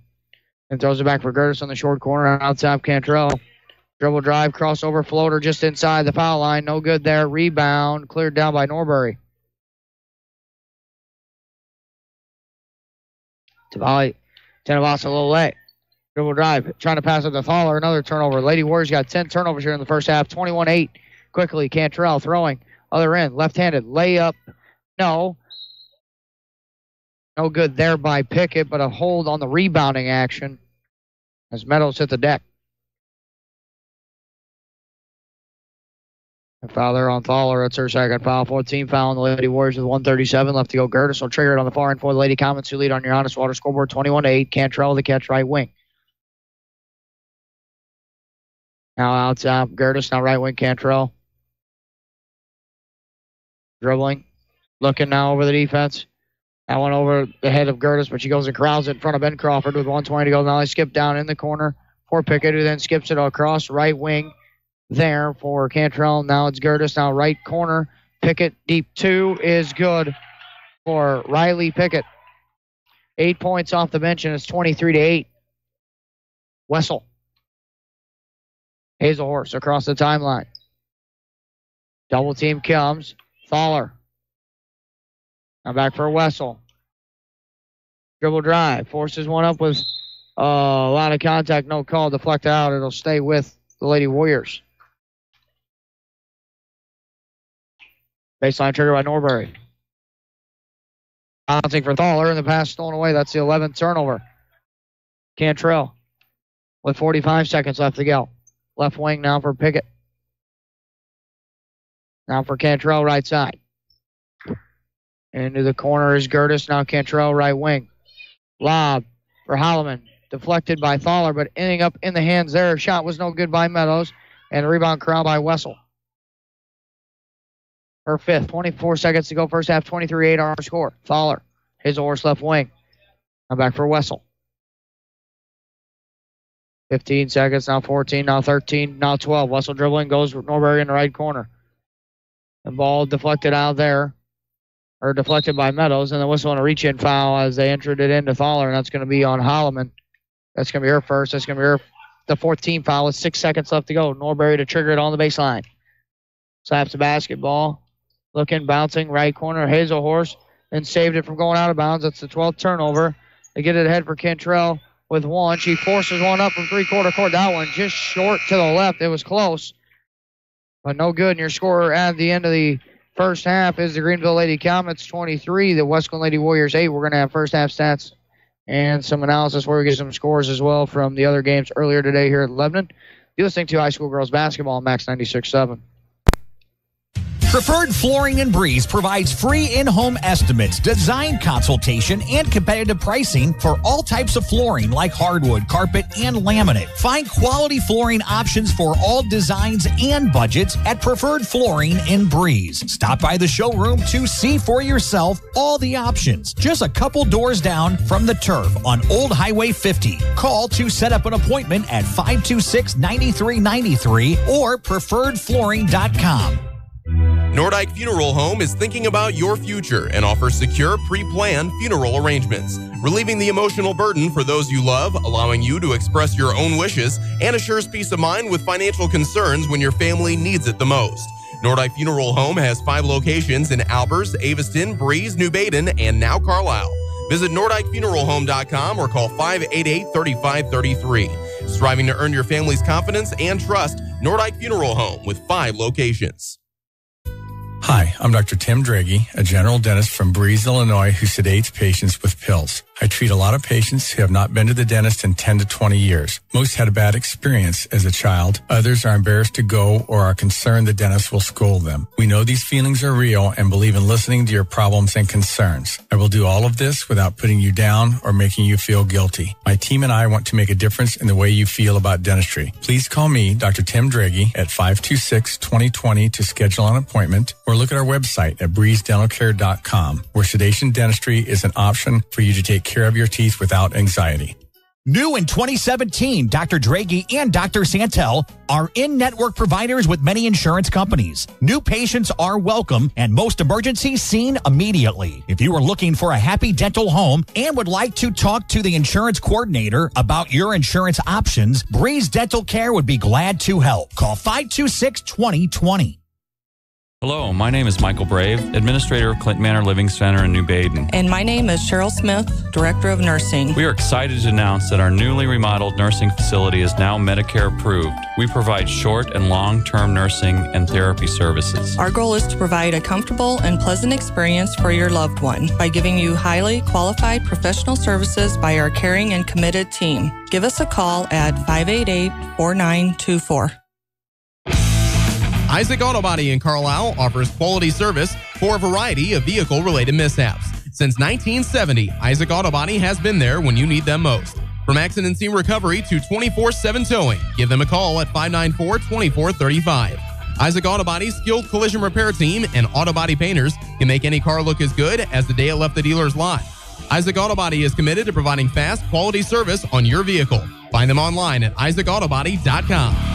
Speaker 2: And throws it back for Gertis on the short corner. Outside Cantrell. Dribble drive, crossover, floater just inside the foul line. No good there. Rebound cleared down by Norbury. Tenavasa a little late. Dribble drive, trying to pass it to Thaler. Another turnover. Lady Warriors got 10 turnovers here in the first half. 21-8. Quickly, Cantrell throwing. Other end, left-handed. Layup. No. No good there by Pickett, but a hold on the rebounding action as Meadows hit the deck. A foul there on Thaler. That's her second foul. 14 foul on the Lady Warriors with 1:37 left to go. Gertis will trigger it on the far end for the Lady Comets, who lead on your Honest Water scoreboard 21-8. Cantrell the catch right wing. Now out top, Gertis. Now right wing, Cantrell. Dribbling. Looking now over the defense. That one over the head of Gertis, but she goes and corrals it in front of Ben Crawford with 1:20 to go. Now they skip down in the corner for Pickett, who then skips it across right wing. There for Cantrell. Now it's Gertis. Now right corner. Pickett deep two is good for Riley Pickett. 8 points off the bench, and it's 23-8. Wessel. Hazelhorse across the timeline. Double team comes. Thaler. Now back for Wessel. Dribble drive. Forces one up with a lot of contact. No call. Deflected out. It'll stay with the Lady Warriors. Baseline trigger by Norbury. Bouncing for Thaler, and the pass stolen away. That's the 11th turnover. Cantrell with 45 seconds left to go. Left wing now for Pickett. Now for Cantrell, right side. Into the corner is Gertis. Now Cantrell, right wing. Lob for Holloman. Deflected by Thaler, but ending up in the hands there. Shot was no good by Meadows. And the rebound corral by Wessel. Her fifth. 24 seconds to go. First half, 23-8 our score. Thaler. His horse left wing. Now back for Wessel. 15 seconds. Now 14. Now 13. Now 12. Wessel dribbling. Goes Norbury in the right corner. The ball deflected out there. Or deflected by Meadows. And the whistle on a reach-in foul as they entered it into Thaler. And that's going to be on Holloman. That's going to be her first. That's going to be her the fourth team foul with 6 seconds left to go. Norbury to trigger it on the baseline. Slaps the basketball. Looking, bouncing, right corner. Hazelhorse. And saved it from going out of bounds. That's the 12th turnover. They get it ahead for Cantrell with one. She forces one up from three-quarter court. That one just short to the left. It was close, but no good. And your score at the end of the first half is the Greenville Lady Comets 23, the Wesclin Lady Warriors 8. We're going to have first half stats and some analysis where we get some scores as well from the other games earlier today here at Lebanon. You're listening to high school girls basketball on Max 96.7.
Speaker 1: Preferred Flooring and Breeze provides free in-home estimates, design consultation, and competitive pricing for all types of flooring like hardwood, carpet, and laminate. Find quality flooring options for all designs and budgets at Preferred Flooring and Breeze. Stop by the showroom to see for yourself all the options. Just a couple doors down from the turf on Old Highway 50. Call to set up an appointment at 526-9393 or preferredflooring.com.
Speaker 12: Nordyke Funeral Home is thinking about your future and offers secure, pre-planned funeral arrangements, relieving the emotional burden for those you love, allowing you to express your own wishes, and assures peace of mind with financial concerns when your family needs it the most. Nordyke Funeral Home has 5 locations in Albers, Aveston, Breeze, New Baden, and now Carlisle. Visit NordikeFuneralHome.com or call 588-3533. Striving to earn your family's confidence and trust, Nordyke Funeral Home with 5 locations.
Speaker 14: Hi, I'm Dr. Tim Draghi, a general dentist from Breeze, Illinois, who sedates patients with pills. I treat a lot of patients who have not been to the dentist in 10 to 20 years. Most had a bad experience as a child. Others are embarrassed to go or are concerned the dentist will scold them. We know these feelings are real and believe in listening to your problems and concerns. I will do all of this without putting you down or making you feel guilty. My team and I want to make a difference in the way you feel about dentistry. Please call me, Dr. Tim Draghi, at 526-2020 to schedule an appointment, or look at our website at breezedentalcare.com, where sedation dentistry is an option for you to take care of your teeth without anxiety.
Speaker 1: New in 2017, Dr. Draghi and Dr. Santel are in-network providers with many insurance companies. New patients are welcome and most emergencies seen immediately. If you are looking for a happy dental home and would like to talk to the insurance coordinator about your insurance options, Breeze Dental Care would be glad to help. Call 526-2020.
Speaker 15: Hello, my name is Michael Brave, Administrator of Clinton Manor Living Center in New Baden.
Speaker 16: And my name is Cheryl Smith, Director of Nursing.
Speaker 15: We are excited to announce that our newly remodeled nursing facility is now Medicare approved. We provide short and long-term nursing and therapy services.
Speaker 16: Our goal is to provide a comfortable and pleasant experience for your loved one by giving you highly qualified professional services by our caring and committed team. Give us a call at 588-4924.
Speaker 12: Isaac Auto Body in Carlisle offers quality service for a variety of vehicle-related mishaps. Since 1970, Isaac Auto Body has been there when you need them most. From accident scene recovery to 24/7 towing, give them a call at 594-2435. Isaac Auto Body's skilled collision repair team and auto body painters can make any car look as good as the day it left the dealer's lot. Isaac Auto Body is committed to providing fast, quality service on your vehicle. Find them online at isaacautobody.com.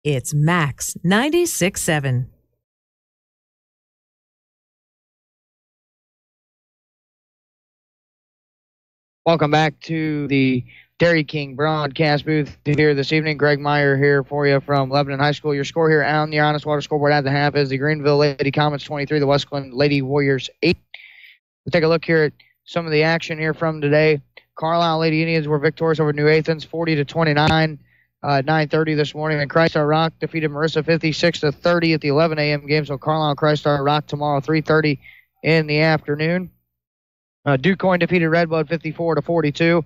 Speaker 10: It's Max 96.7.
Speaker 2: Welcome back to the Dairy King broadcast booth here this evening. Greg Meyer here for you from Lebanon High School. Your score here on the Honest Water scoreboard at the half is the Greenville Lady Comets 23, the Wesclin Lady Warriors 8. We'll take a look here at some of the action here from today. Carlisle Lady Indians were victorious over New Athens 40-29. at 9:30 this morning. And Christ Our Rock defeated Marissa 56-30 at the 11 a.m. game. So Carlisle and Christ Our Rock tomorrow, 3:30 in the afternoon. DuQuoin defeated Redbud 54-42.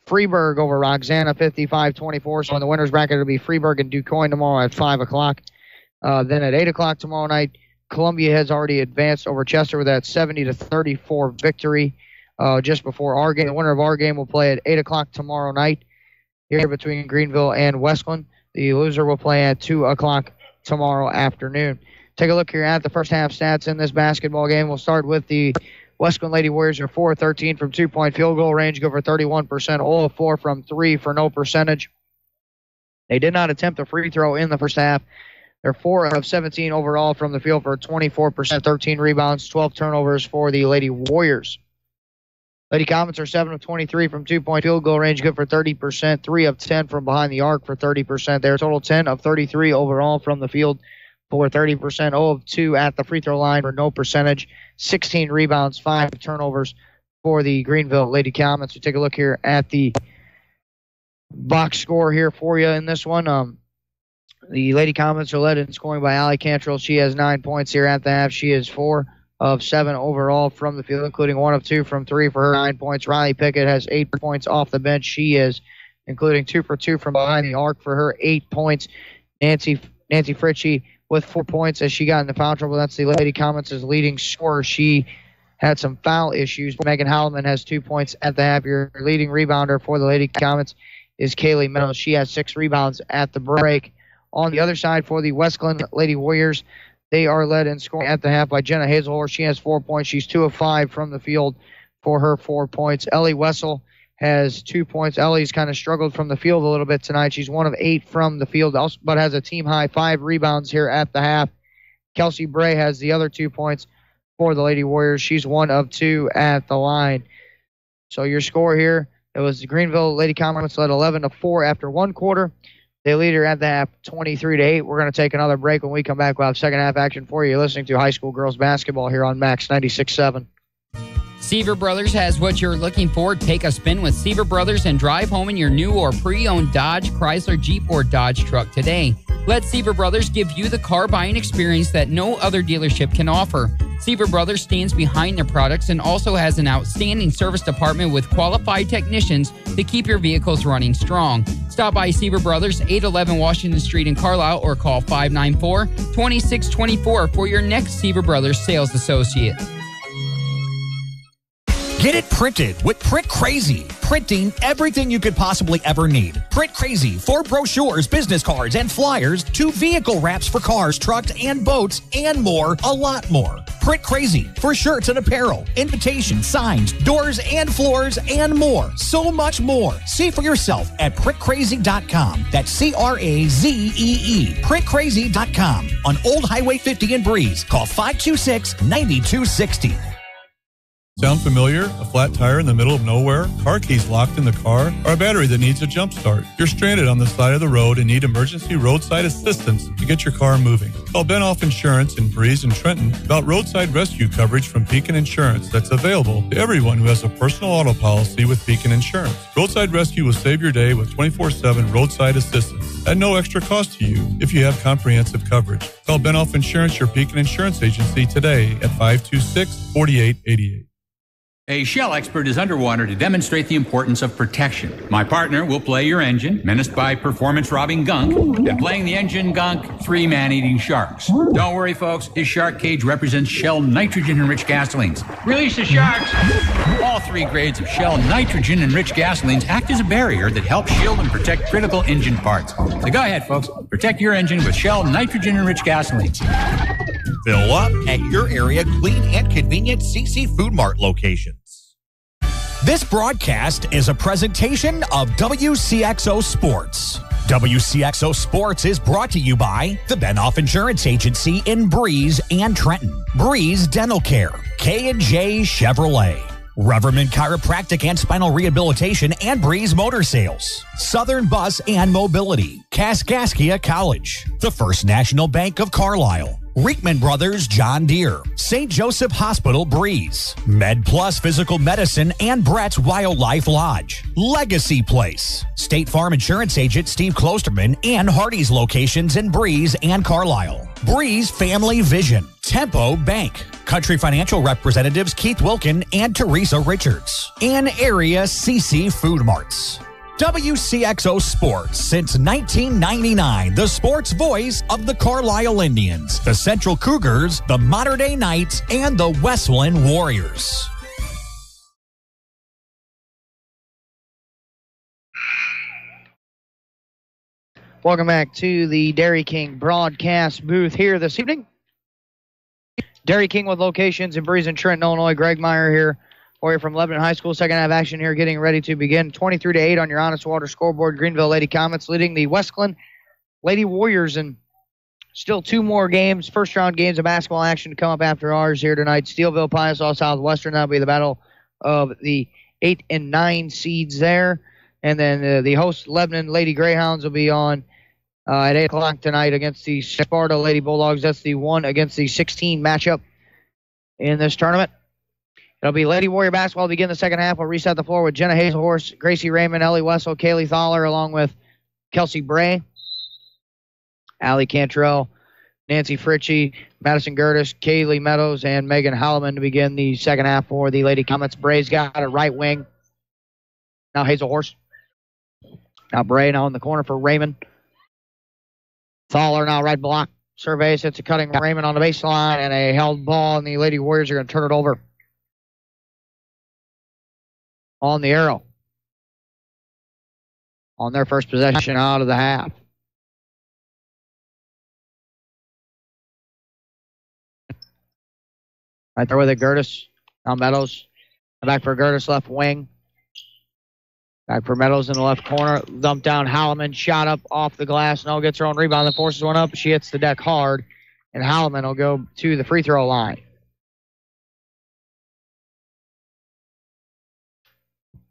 Speaker 2: Freeburg over Roxana 55-24. So in the winners bracket, it'll be Freeburg and DuQuoin tomorrow at 5 o'clock. Then at 8 o'clock tomorrow night, Columbia has already advanced over Chester with that 70-34 victory just before our game. The winner of our game will play at 8 o'clock tomorrow night here between Greenville and Wesclin. The loser will play at 2 o'clock tomorrow afternoon. Take a look here at the first half stats in this basketball game. We'll start with the Wesclin Lady Warriors are 4-13 from two-point field goal range, go for 31%, all of 4 from 3 for no percentage. They did not attempt a free throw in the first half. They're 4 of 17 overall from the field for 24%, 13 rebounds, 12 turnovers for the Lady Warriors. Lady Comets are 7 of 23 from two-point field goal range, good for 30%, 3 of 10 from behind the arc for 30%. They're a total 10 of 33 overall from the field for 30%, 0 of 2 at the free throw line for no percentage, 16 rebounds, 5 turnovers for the Greenville Lady Comets. We take a look here at the box score here for you in this one. The Lady Comets are led in scoring by Allie Cantrell. She has 9 points here at the half. She is 4 of 7 overall from the field, including 1 of 2 from 3 for her 9 points. Riley Pickett has 8 points off the bench. She is including 2 for 2 from behind the arc for her 8 points. Nancy Fritchie with 4 points as she got into foul trouble. That's the Lady Comets' leading scorer. She had some foul issues. Megan Howleman has 2 points at the half. Your leading rebounder for the Lady Comets is Kaylee Meadows. She has 6 rebounds at the break. On the other side for the Wesclin Lady Warriors, they are led in scoring at the half by Jenna Hazelhorst. She has 4 points. She's 2 of 5 from the field for her 4 points. Ellie Wessel has 2 points. Ellie's kind of struggled from the field a little bit tonight. She's 1 of 8 from the field, but has a team-high 5 rebounds here at the half. Kelsey Bray has the other 2 points for the Lady Warriors. She's 1 of 2 at the line. So your score here, it was the Greenville Lady Comets led 11-4 after 1 quarter. They lead her at the half 23-8. We're going to take another break. When we come back, we'll have second half action for you. You're listening to high school girls basketball here on Max 96.7.
Speaker 17: Seaver Brothers has what you're looking for. Take a spin with Seaver Brothers and drive home in your new or pre-owned Dodge, Chrysler, Jeep, or Dodge truck today. Let Seaver Brothers give you the car buying experience that no other dealership can offer. Seaver Brothers stands behind their products and also has an outstanding service department with qualified technicians to keep your vehicles running strong. Stop by Seaver Brothers, 811 Washington Street in Carlisle, or call 594-2624 for your next Seaver Brothers sales associate.
Speaker 1: Get it printed with Print Crazy. Printing everything you could possibly ever need. Print Crazy for brochures, business cards, and flyers to vehicle wraps for cars, trucks, and boats, and more, a lot more. Print Crazy for shirts and apparel, invitations, signs, doors and floors, and more. So much more. See for yourself at printcrazy.com. That's CRAZEE. Printcrazy.com on Old Highway 50 in Breeze. Call 526-9260.
Speaker 18: Sound familiar? A flat tire in the middle of nowhere? Car keys locked in the car? Or a battery that needs a jump start? You're stranded on the side of the road and need emergency roadside assistance to get your car moving. Call Benoff Insurance in Breeze and Trenton about roadside rescue coverage from Beacon Insurance that's available to everyone who has a personal auto policy with Beacon Insurance. Roadside Rescue will save your day with 24/7 roadside assistance at no extra cost to you if you have comprehensive coverage. Call Benoff Insurance, your Beacon Insurance agency, today at 526-4888.
Speaker 19: A Shell expert is underwater to demonstrate the importance of protection. My partner will play your engine, menaced by performance-robbing gunk, and playing the engine gunk, 3 man-eating sharks. Don't worry, folks. His shark cage represents Shell nitrogen-enriched gasolines. Release the sharks! All 3 grades of Shell nitrogen-enriched gasolines act as a barrier that helps shield and protect critical engine parts. So go ahead, folks. Protect your engine with Shell nitrogen-enriched gasolines.
Speaker 20: Fill up at your area clean and convenient CC Food Mart locations.
Speaker 1: This broadcast is a presentation of Wcxo Sports. Wcxo Sports is brought to you by the Benoff Insurance Agency in Breeze and Trenton, Breeze Dental Care, K&J Chevrolet, Reverman Chiropractic and Spinal Rehabilitation, and Breeze Motor Sales, Southern Bus and Mobility, Kaskaskia College, the First National Bank of Carlisle, Reekman Brothers John Deere, St. Joseph Hospital Breeze, Med Plus Physical Medicine and Brett's Wildlife Lodge, Legacy Place, State Farm Insurance Agent Steve Klosterman and Hardy's locations in Breeze and Carlisle, Breeze Family Vision, Tempo Bank, Country Financial Representatives Keith Wilkin and Teresa Richards, and Area CC Food Marts. WCXO Sports since 1999, the sports voice of the Carlisle Indians, the Central Cougars, the Mater Dei Knights, and the Wesclin Warriors.
Speaker 2: Welcome back to the Dairy King broadcast booth here this evening. Dairy King with locations in Breeze and Trenton, Illinois. Greg Meyer here for you from Lebanon High School. Second half action here getting ready to begin. 23-8 on your Honest Water scoreboard. Greenville Lady Comets leading the Wesclin Lady Warriors, and still two more games, first round games of basketball action to come up after ours here tonight. Steelville, Piasaw Southwestern. That'll be the battle of the 8 and 9 seeds there. And then the host Lebanon Lady Greyhounds will be on at 8 o'clock tonight against the Sparta Lady Bulldogs. That's the 1 against the 16 matchup in this tournament. It'll be Lady Warrior basketball to begin the second half. We'll reset the floor with Jenna Hazelhorse, Gracie Raymond, Ellie Wessel, Kaylee Thaler, along with Kelsey Bray, Allie Cantrell, Nancy Fritchie, Madison Gertis, Kaylee Meadows, and Megan Halleman to begin the second half for the Lady Comets. Bray's got a right wing. Now Hazelhorse. Now Bray now in the corner for Raymond. Thaler now right block. Surveys, hits a cutting Raymond on the baseline, and a held ball, and the Lady Warriors are going to turn it over on the arrow on their first possession out of the half. Right there with it, Gertis. Now Meadows. Back for Gertis, left wing. Back for Meadows in the left corner. Dumped down Halleman. Shot up off the glass. No, gets her own rebound. Then forces one up. She hits the deck hard. And Halleman will go to the free throw line.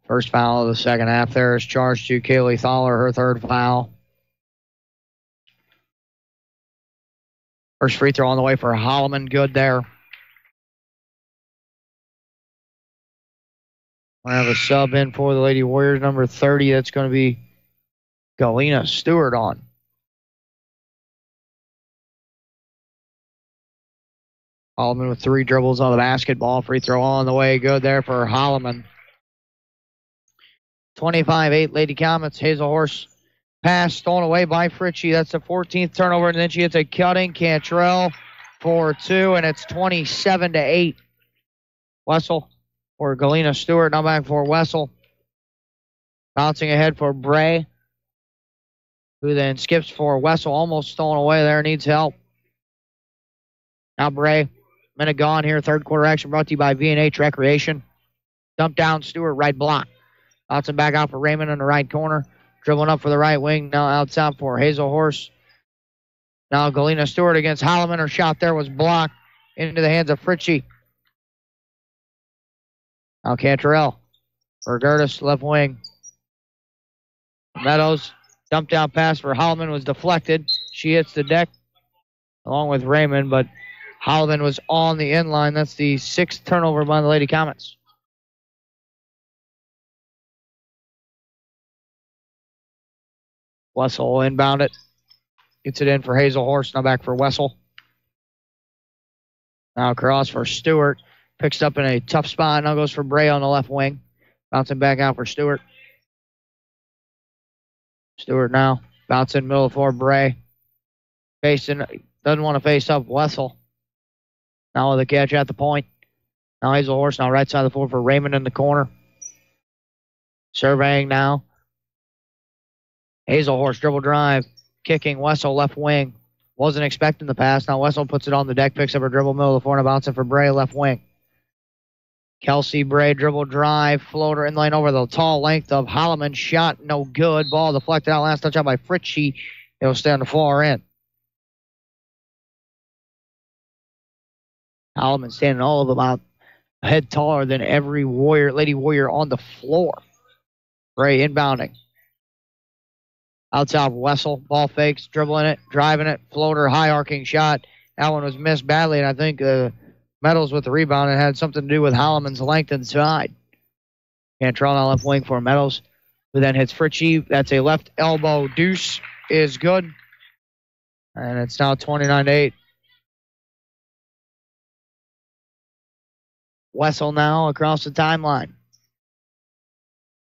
Speaker 2: First foul of the second half there is charged to Kaylee Thaler, her third foul. First free throw on the way for Halleman. Good there. I have a sub in for the Lady Warriors, number 30. That's going to be Galena Stewart on. Halleman with 3 dribbles on the basketball. Free throw on the way. Good there for Halleman. 25-8 Lady Comets. Hazelhorse pass stolen away by Fritchie. That's the 14th turnover, and then she hits a cutting. Cantrell for 2, and it's 27-8. Wessel for Galena Stewart. Now back for Wessel. Bouncing ahead for Bray, who then skips for Wessel. Almost stolen away there. Needs help. Now Bray. Minute gone here. Third quarter action brought to you by V&H Recreation. Dump down Stewart. Right block. Bouncing back out for Raymond in the right corner. Dribbling up for the right wing. Now outside for Hazelhorse. Now Galena Stewart against Halleman. Her shot there was blocked into the hands of Fritchie. Now Cantrell for Gertis, left wing. Meadows, dumped down pass for Halleman was deflected. She hits the deck along with Raymond, but Halleman was on the inline. That's the 6th turnover by the Lady Comets. Wessel will inbound it. Gets it in for Hazelhorse. Now back for Wessel. Now across for Stewart. Picks up in a tough spot. Now goes for Bray on the left wing. Bouncing back out for Stewart. Stewart now. Bouncing middle for Bray. Facing. Doesn't want to face up Wessel. Now with a catch at the point. Now Hazelhorse. Now right side of the floor for Raymond in the corner. Surveying now. Hazelhorse dribble drive. Kicking Wessel left wing. Wasn't expecting the pass. Now Wessel puts it on the deck. Picks up a dribble middle of the floor. And bouncing for Bray left wing. Kelsey Bray dribble drive. Floater in lane over the tall length of Halleman. Shot no good. Ball deflected out. Last touch out by Fritchie. It'll stay on the far end. Halleman standing all of about a head taller than every Warrior, Lady Warrior on the floor. Bray inbounding. Outside Wessel. Ball fakes. Dribbling it. Driving it. Floater. High arcing shot. That one was missed badly, and I think Meadows with the rebound. It had something to do with Holloman's length inside. Cantrell on left wing for Meadows, who then hits Fritchie. That's a left elbow deuce is good. And it's now 29-8. Wessel now across the timeline.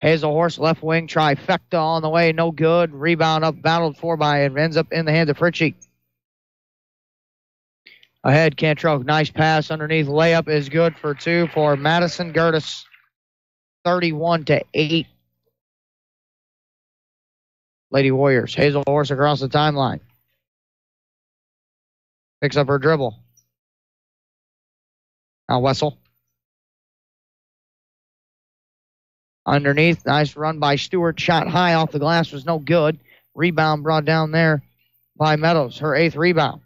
Speaker 2: Hazelhorse left wing trifecta on the way, no good. Rebound up, battled for by, and ends up in the hands of Fritchie. Ahead, Cantrell, nice pass underneath. Layup is good for two for Madison Gertis. 31-8. Lady Warriors. Hazelhorse across the timeline. Picks up her dribble. Now Wessel. Underneath, nice run by Stewart. Shot high off the glass was no good. Rebound brought down there by Meadows. Her 8th rebound.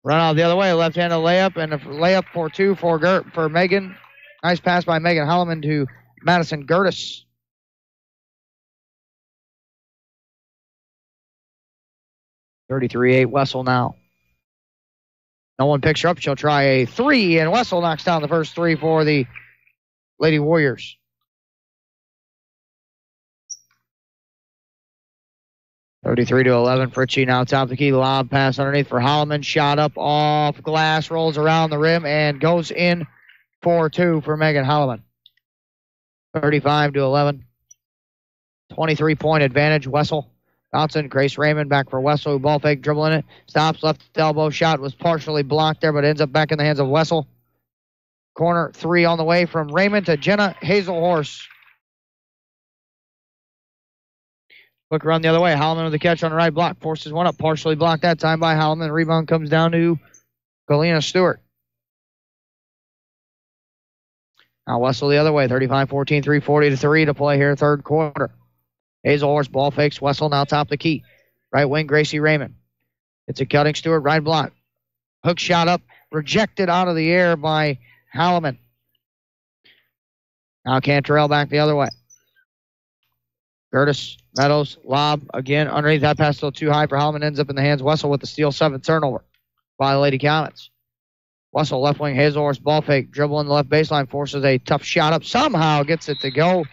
Speaker 2: Run out the other way, left-handed layup, and a layup for two for Megan. Nice pass by Megan Holloman to Madison Gertis. (33-8) Wessel now. No one picks her up. She'll try a three, and Wessel knocks down the first three for the Lady Warriors. 33-11. Fritchie now top of the key. Lob pass underneath for Holloman. Shot up off glass. Rolls around the rim and goes in for two for Megan Holloman. 35-11. 23-point advantage. Wessel. Bouncing. Grace Raymond back for Wessel. Ball fake, dribbling it. Stops. Left elbow shot was partially blocked there, but ends up back in the hands of Wessel. Corner three on the way from Raymond to Jenna Hazelhorse. Quick run the other way. Holloman with the catch on the right block. Forces one up. Partially blocked that time by Holloman. Rebound comes down to Galena Stewart. Now Wessel the other way. 35-14, 3:40 to play here, third quarter. Hazelhorse ball fakes. Wessel now top of the key. Right wing, Gracie Raymond. It's a cutting Stewart, right block. Hook shot up. Rejected out of the air by Holloman. Now Cantrell back the other way. Gertis, Meadows, lob again underneath. That pass still too high for Holloman. Ends up in the hands of Wessel with the steal. 7th turnover by the Lady Comets. Wessel left wing, Hazelhorse ball fake, dribbling the left baseline, forces a tough shot up. Somehow gets it to go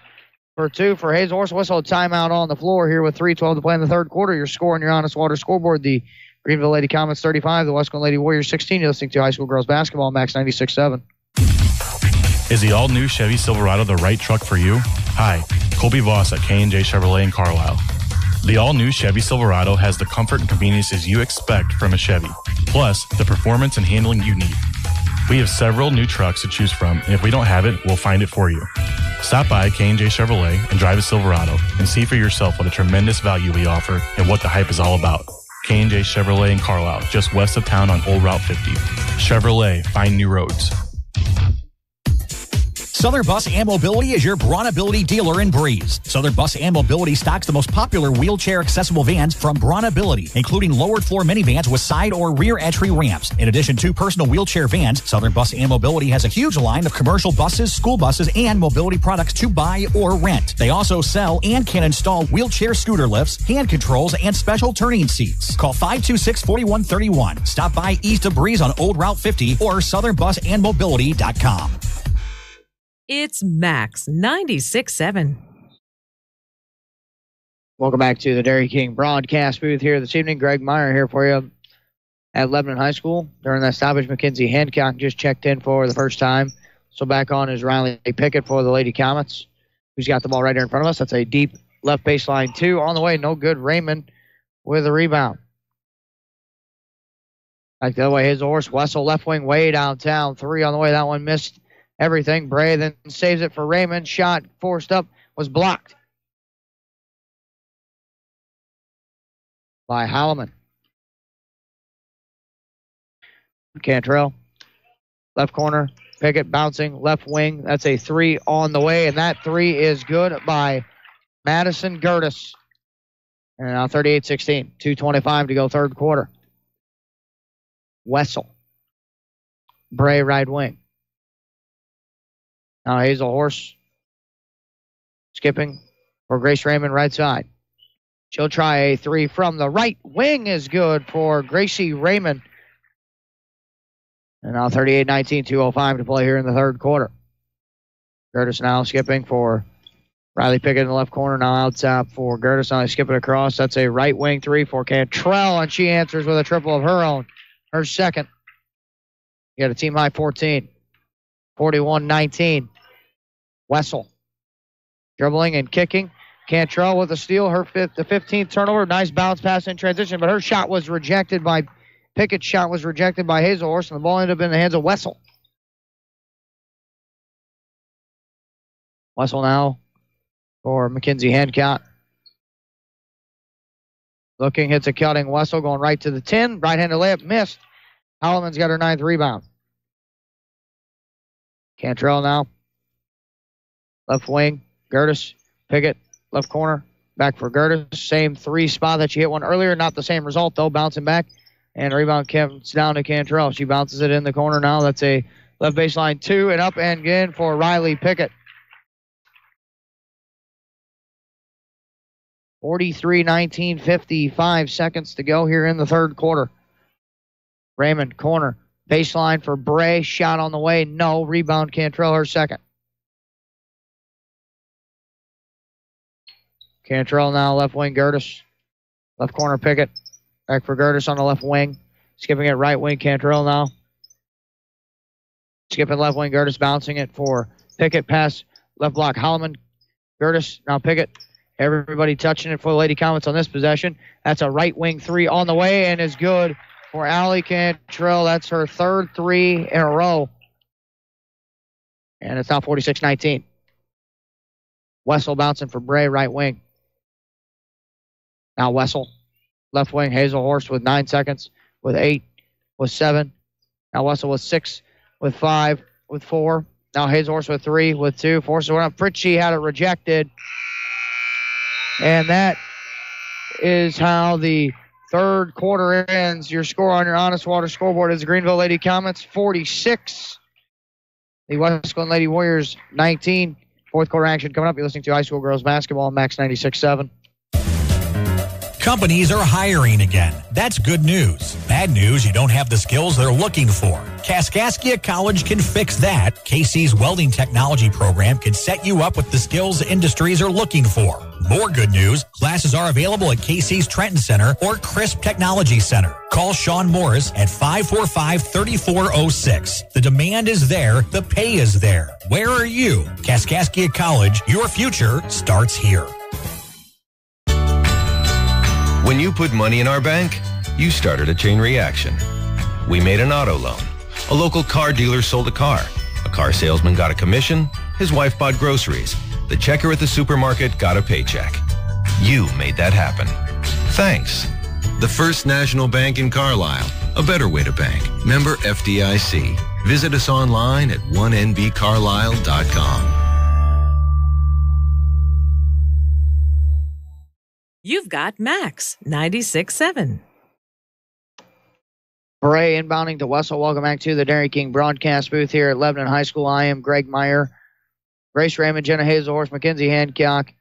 Speaker 2: for two for Hazelhorse. Wessel a timeout on the floor here with 3:12 to play in the third quarter. Your score on your Honest Water scoreboard: the Greenville Lady Comets 35, the Wesclin Lady Warriors 16. You're listening to high school girls basketball, Max 96.7.
Speaker 21: Is the all-new Chevy Silverado the right truck for you? Hi, Colby Voss at K&J Chevrolet in Carlisle. The all-new Chevy Silverado has the comfort and conveniences you expect from a Chevy, plus the performance and handling you need. We have several new trucks to choose from, and if we don't have it, we'll find it for you. Stop by K&J Chevrolet and drive a Silverado and see for yourself what a tremendous value we offer and what the hype is all about. K&J Chevrolet in Carlisle, just west of town on Old Route 50. Chevrolet, find new roads.
Speaker 1: Southern Bus and Mobility is your Bronability dealer in Breeze. Southern Bus and Mobility stocks the most popular wheelchair-accessible vans from Bronability, including lowered-floor minivans with side or rear entry ramps. In addition to personal wheelchair vans, Southern Bus and Mobility has a huge line of commercial buses, school buses, and mobility products to buy or rent. They also sell and can install wheelchair scooter lifts, hand controls, and special turning seats. Call 526-4131. Stop by east of Breeze on Old Route 50 or southernbusandmobility.com.
Speaker 10: It's Max 96.7.
Speaker 2: Welcome back to the Dairy King broadcast booth here this evening. Greg Meyer here for you at Lebanon High School. During that stoppage, Mackenzie Hancock just checked in for the first time. So back on is Riley Pickett for the Lady Comets, who's got the ball right here in front of us. That's a deep left baseline two. On the way, no good. Raymond with a rebound. Back the other way, Hazelhorse. Wessel left wing way downtown. Three on the way. That one missed everything. Bray then saves it for Raymond. Shot forced up, was blocked by Holloman. Cantrell, left corner. Pickett bouncing, left wing. That's a three on the way, and that three is good by Madison Gertis. And now 38-16, 2:25 to go third quarter. Wessel. Bray right wing. Now Hazelhorse skipping for Grace Raymond right side. She'll try a three from the right wing is good for Gracie Raymond. And now 38-19, 2:05 to play here in the third quarter. Gertis now skipping for Riley Pickett in the left corner. Now out top for Gertis. Now he's skipping across. That's a right wing three for Cantrell, and she answers with a triple of her own. Her second. You got a team high 14. 41-19. Wessel dribbling and kicking. Cantrell with a steal. The 15th turnover. Nice bounce pass in transition, but her shot was rejected by Pickett's shot was rejected by Hazelhorst, and the ball ended up in the hands of Wessel. Wessel now for Mackenzie Hancock. Looking, hits a cutting Wessel, going right to the 10. Right-handed layup, missed. Holloman's got her 9th rebound. Cantrell now. Left wing, Gertis, Pickett, left corner, back for Gertis. Same 3 spot that she hit one earlier. Not the same result, though. Bouncing back, and rebound comes down to Cantrell. She bounces it in the corner now. That's a left baseline 2, and up and in for Riley Pickett. 43-19, 55 seconds to go here in the third quarter. Raymond, corner, baseline for Bray. Shot on the way, no. Rebound Cantrell, her second. Cantrell now left wing, Gertis. Left corner, Pickett. Back for Gertis on the left wing. Skipping it right wing, Cantrell now. Skipping left wing, Gertis bouncing it for Pickett. Pass left block, Holloman. Gertis, now Pickett. Everybody touching it for the Lady Comets on this possession. That's a right wing 3 on the way and is good for Allie Cantrell. That's her 3rd 3 in a row. And it's now 46-19. Wessel bouncing for Bray, right wing. Now Wessel, left wing, Hazelhorst with 9 seconds, with 8, with 7. Now Wessel with 6, with 5, with 4. Now Hazelhorst with 3, with 2. Forces one up. Fritchie had it rejected. And that is how the third quarter ends. Your score on your Honest Water scoreboard is the Greenville Lady Comets 46. The Wesclin Lady Warriors 19. Fourth quarter action coming up. You're listening to high school girls basketball on Max 96.7.
Speaker 1: Companies are hiring again. That's good news. Bad news, you don't have the skills they're looking for. Kaskaskia College can fix that. KC's welding technology program can set you up with the skills the industries are looking for. More good news, classes are available at KC's Trenton Center or Crisp Technology Center. Call Sean Morris at 545-3406. The demand is there, the pay is there. Where are you? Kaskaskia College, your future starts here.
Speaker 4: When you put money in our bank, you started a chain reaction. We made an auto loan. A local car dealer sold a car. A car salesman got a commission. His wife bought groceries. The checker at the supermarket got a paycheck. You made that happen. Thanks. The First National Bank in Carlisle. A better way to bank. Member FDIC. Visit us online at 1nbcarlisle.com.
Speaker 10: You've got Max 96.7.
Speaker 2: Bray inbounding to Wessel. Welcome back to the Dairy King broadcast booth here at Lebanon High School. I am Greg Meyer. Grace Raymond, Jenna Hazelhorst, Mackenzie Hancock,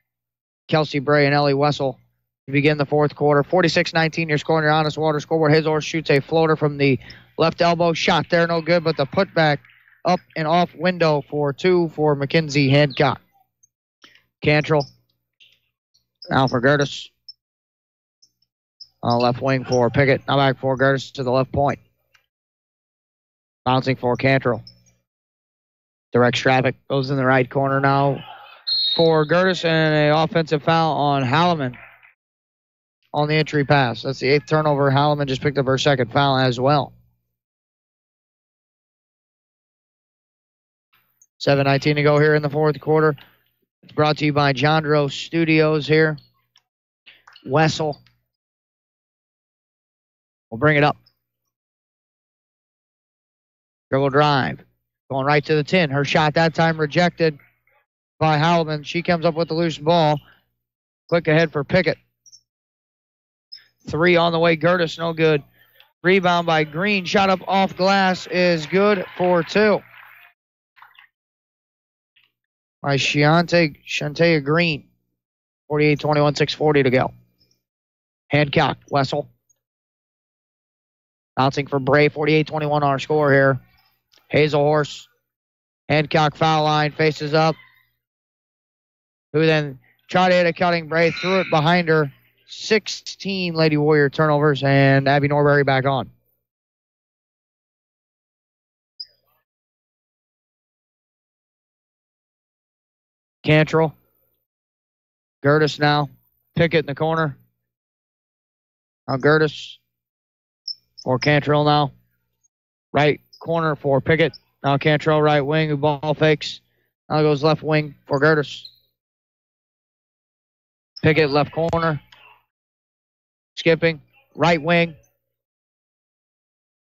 Speaker 2: Kelsey Bray, and Ellie Wessel to begin the fourth quarter. 46-19, your score on your Honest Water scoreboard. Hazelhorst shoots a floater from the left elbow. Shot there, no good, but the putback up and off window for 2 for Mackenzie Hancock. Cantrell. Now for Gertis. On the left wing for Pickett. Now back for Gertis to the left point. Bouncing for Cantrell. Directs traffic. Goes in the right corner now for Gertis, and an offensive foul on Halliman on the entry pass. That's the 8th turnover. Halliman just picked up her 2nd foul as well. 7:19 to go here in the fourth quarter. It's brought to you by Jandro Studios here. Wessel will bring it up. Dribble drive. Going right to the 10. Her shot that time rejected by Halliman. She comes up with the loose ball. Click ahead for Pickett. 3 on the way. Gertis, no good. Rebound by Green. Shot up off glass is good for 2. By Shantea Green. 48-21, 6:40 to go. Hancock, Wessel. Bouncing for Bray, 48-21 our score here. Hazelhorse. Hancock foul line, faces up. Who then tried to hit a cutting braid, threw it behind her. 16 Lady Warrior turnovers, and Abby Norbury back on. Cantrell. Gertis now. Pickett in the corner. Now Gertis for Cantrell now. Right corner for Pickett. Now Cantrell right wing who ball fakes. Now goes left wing for Gertis. Pickett left corner. Skipping. Right wing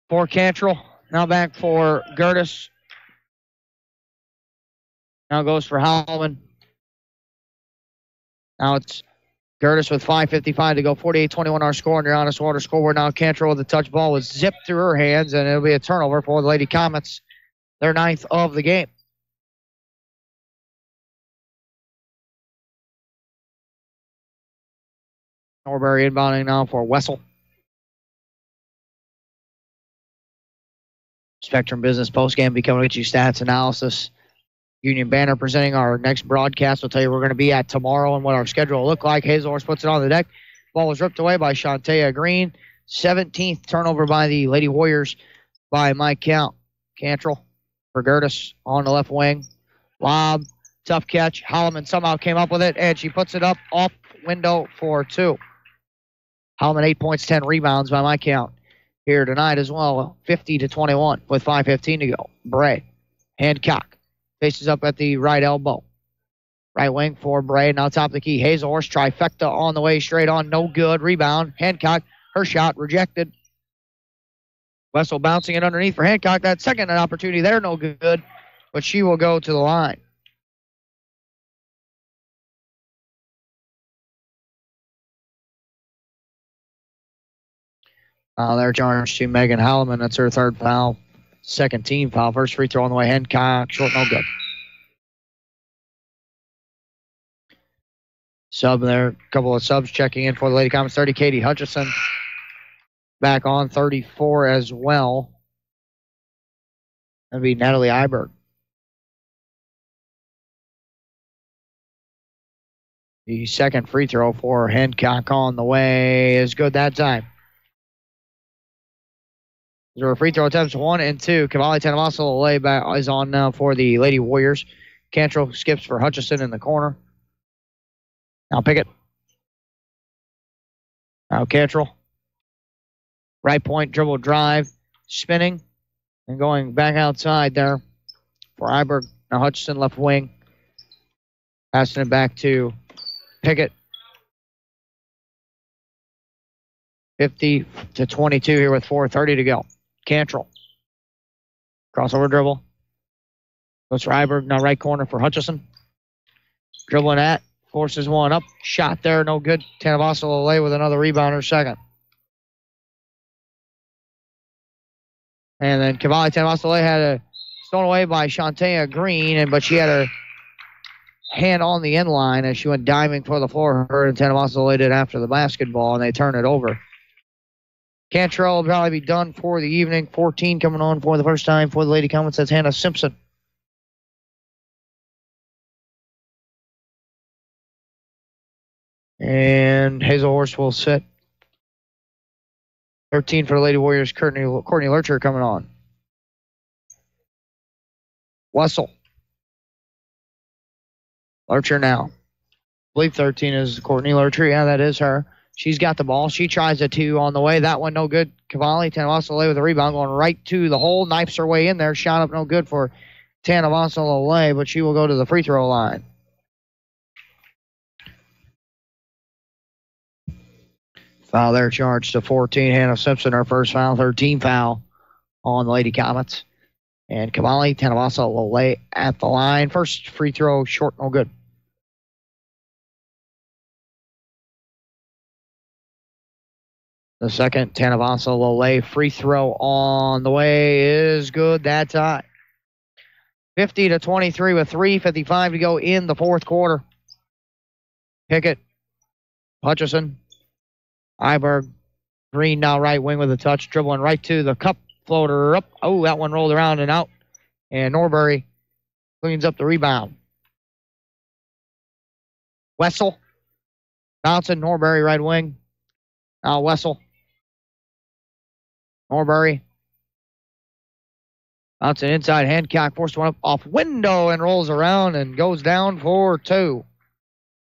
Speaker 2: for Cantrell. Now back for Gertis. Now goes for Howman. Now it's Gertis with 5:55 to go. 48-21 our score on your Honest Water scoreboard. Now Cantrell with the touch ball was zipped through her hands, and it'll be a turnover for the Lady Comets. Their 9th of the game. Norbury inbounding now for Wessel. Spectrum Business postgame becoming with you stats analysis. Union Banner presenting our next broadcast. We'll tell you where we're going to be at tomorrow and what our schedule will look like. Hazelhorse puts it on the deck. Ball was ripped away by Shantea Green. 17th turnover by the Lady Warriors by my count. Cantrell for Gertis on the left wing. Lob, tough catch. Holloman somehow came up with it, and she puts it up off window for 2. Holloman 8 points, 10 rebounds by my count here tonight as well. 50-21 with 5:15 to go. Bray, Hancock. Faces up at the right elbow. Right wing for Bray. Now top of the key. Hazelhorse trifecta on the way. Straight on. No good. Rebound. Hancock. Her shot rejected. Wessel bouncing it underneath for Hancock. That second opportunity there. No good. But she will go to the line. They're charged to Megan Holloman. That's her 3rd foul. 2nd team foul. First free throw on the way. Hancock. Short, no good. Sub there. A couple of subs checking in for the Lady Comets. 30, Katie Hutchison. Back on 34 as well. That'd be Natalie Iberg. The 2nd free throw for Hancock on the way is good that time. There are free throw attempts 1 and 2. Cavalli Tanavaso layback is on now for the Lady Warriors. Cantrell skips for Hutchison in the corner. Now Pickett. Now Cantrell. Right point, dribble drive, spinning, and going back outside there for Iberg. Now Hutchison left wing. Passing it back to Pickett. 50-22 here with 4:30 to go. Cantrell. Crossover dribble. Goes for Iberg. Now right corner for Hutchison. Dribbling at. Forces one up. Shot there. No good. Tanavaso with another rebound her 2nd. And then Cavalli Tanavaso had a stolen away by Shantea Green, but she had her hand on the end line as she went diving for the floor. Her and Tanavaso did after the basketball, and they turn it over. Cantrell will probably be done for the evening. 14 coming on for the first time for the Lady Comets. That's Hannah Simpson. And Hazelhorse will sit. 13 for the Lady Warriors. Courtney Lurcher coming on. Wessel. Lurcher now. I believe 13 is Courtney Lurcher. Yeah, that is her. She's got the ball. She tries a 2 on the way. That one no good. Cavalli Tanavaso with a rebound going right to the hole. Knifes her way in there. Shot up no good for Tanavaso, but she will go to the free throw line. Foul there charged to 14. Hannah Simpson, her first foul. 13 foul on the Lady Comets. And Cavalli Tanavaso at the line. First free throw short, no good. The second, Tanavaso free throw on the way is good that time. 50-23 with 3:55 to go in the 4th quarter. Pickett, Hutchison, Iberg, Green now right wing with a touch, dribbling right to the cup, floater up. Oh, that one rolled around and out And Norbury cleans up the rebound. Wessel. Bouncing. Norbury right wing. Now Wessel. Norbury. Bouncing inside. Hancock forced one up off window and rolls around and goes down for 2.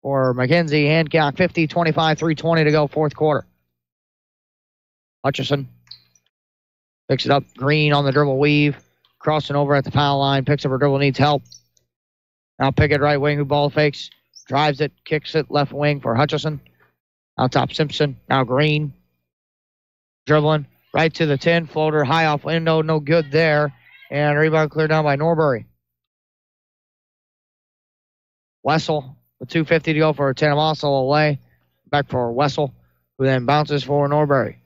Speaker 2: For Mackenzie Hancock, 50-25, 3:20 to go, fourth quarter. Hutchison picks it up. Green on the dribble weave. Crossing over at the foul line. Picks up her dribble, needs help. Now Pickett, right wing, who ball fakes. Drives it, kicks it, left wing for Hutchison. Out top Simpson. Now Green. Dribbling right to the 10. Floater high off window. No good there. And rebound cleared down by Norbury. Wessel with 2:50 to go for a Tanamasso away. Back for Wessel, who then bounces for Norbury.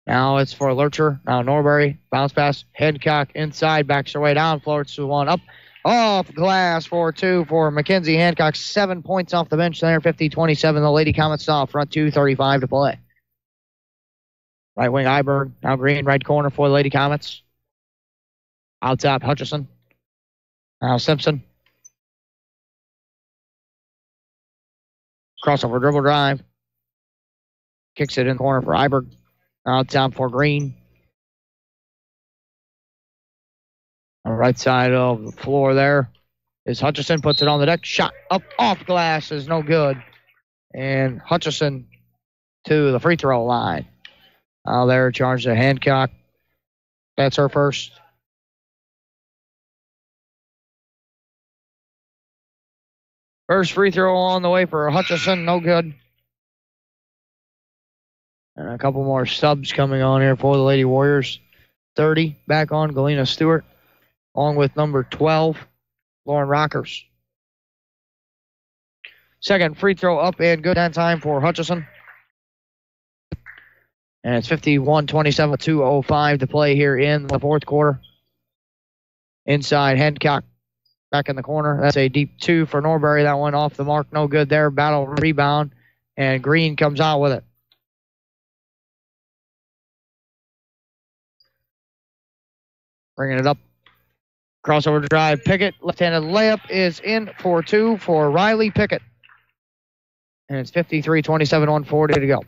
Speaker 2: Now it's for Lurcher. Now Norbury. Bounce pass. Hancock inside. Backs her way down. Floats to one up. Off glass for 2 for Mackenzie Hancock. 7 points off the bench there. 50-27. The Lady Comets off. Front 2:35 to play. Right wing Iberg. Now Green. Right corner for the Lady Comets. Out top Hutchison. Now Simpson. Crossover dribble drive. Kicks it in the corner for Iberg. Out top for Green. On the right side of the floor there is Hutchison. Puts it on the deck. Shot up off glass is no good. And Hutchison to the free throw line. Now they're charged to Hancock. That's her first. First free throw on the way for Hutchison. No good. And a couple more subs coming on here for the Lady Warriors. 30 back on Galena Stewart, along with number 12, Lauren Rockers. Second free throw up and good that time for Hutchison. And it's 51-27, 2:05 to play here in the fourth quarter. Inside, Hancock back in the corner. That's a deep 2 for Norbury. That one off the mark. No good there. Battle rebound. And Green comes out with it. Bringing it up. Crossover drive. Pickett. Left-handed layup is in for 2 for Riley Pickett. And it's 53-27, 1:40 to go.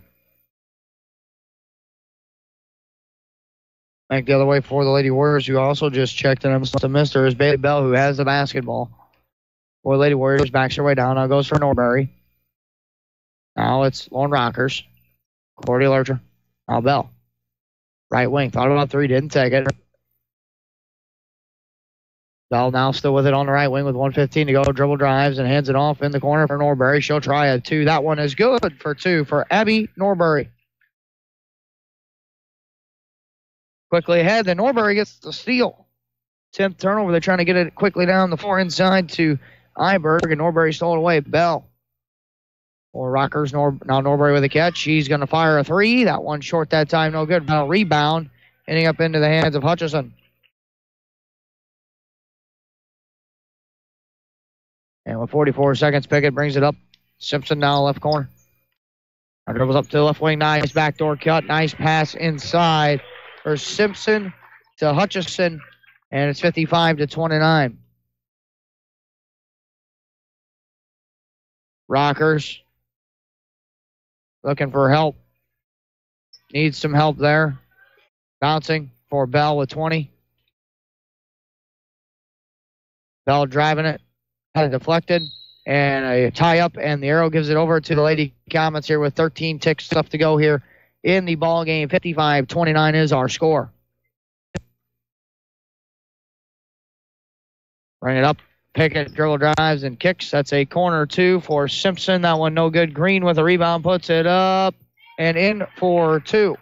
Speaker 2: Back the other way for the Lady Warriors, who also just checked in. Must have missed her is Bailey Bell, who has the basketball. For the Lady Warriors, backs her way down. Now goes for Norbury. Now it's Lauren Rockers. Cordy Lurcher. Now Bell. Right wing. Thought about 3, didn't take it. Bell now still with it on the right wing with 1:15 to go. Dribble drives and hands it off in the corner for Norbury. She'll try a 2. That one is good for 2 for Abby Norbury. Quickly ahead, then Norbury gets the steal. 10th turnover. They're trying to get it quickly down the floor inside to Iberg, and Norbury stole it away. Bell. Or Rockers. Now Norbury with a catch. She's going to fire a 3. That one short that time. No good. Bell rebound. Ending up into the hands of Hutchison. And with 44 seconds, Pickett brings it up. Simpson now left corner. Now dribbles up to the left wing. Nice backdoor cut. Nice pass inside for Simpson to Hutchison. And it's 55-29. Rockers looking for help. Needs some help there. Bouncing for Bell with 20. Bell driving it. Had it deflected. And a tie up. And the arrow gives it over to the Lady Comets here with 13 ticks left to go here in the ball game. 55-29 is our score. Bring it up. Pickett dribble drives and kicks. That's a corner 2 for Simpson. That one no good. Green with a rebound puts it up and in for 2.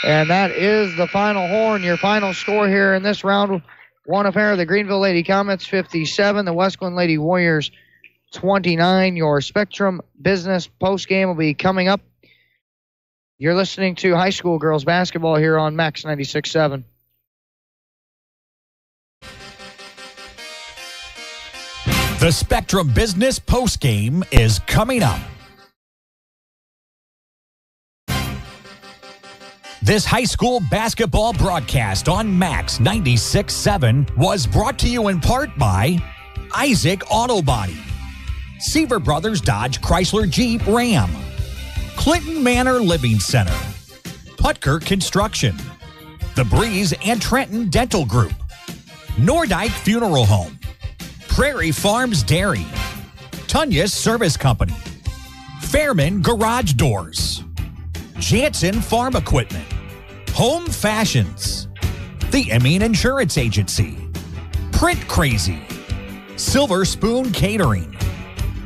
Speaker 2: And that is the final horn. Your final score here in this round. One affair, the Greenville Lady Comets 57, the Wesclin Lady Warriors 29. Your Spectrum Business postgame will be coming up. You're listening to high school girls basketball here on Max 96.7.
Speaker 1: The Spectrum Business postgame is coming up. This high school basketball broadcast on Max 96.7 was brought to you in part by Isaac Auto Body, Seaver Brothers Dodge Chrysler Jeep Ram, Clinton Manor Living Center, Putker Construction, The Breeze and Trenton Dental Group, Nordyke Funeral Home, Prairie Farms Dairy, Tunya's Service Company, Fairman Garage Doors, Jansen Farm Equipment, Home Fashions, The Emmean Insurance Agency, Print Crazy, Silver Spoon Catering,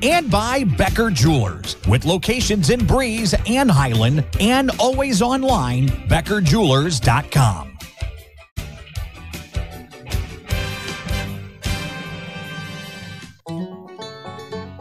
Speaker 1: and by Becker Jewelers, with locations in Breeze and Highland, and always online, BeckerJewelers.com.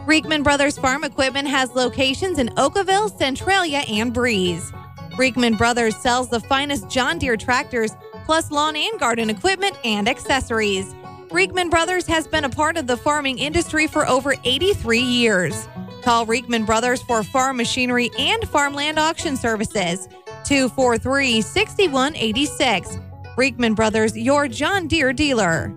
Speaker 5: Reekman Brothers Farm Equipment has locations in Oakville, Centralia, and Breeze. Reekman Brothers sells the finest John Deere tractors, plus lawn and garden equipment and accessories. Reekman Brothers has been a part of the farming industry for over 83 years. Call Reekman Brothers for farm machinery and farmland auction services. 243-6186. Reekman Brothers, your John Deere dealer.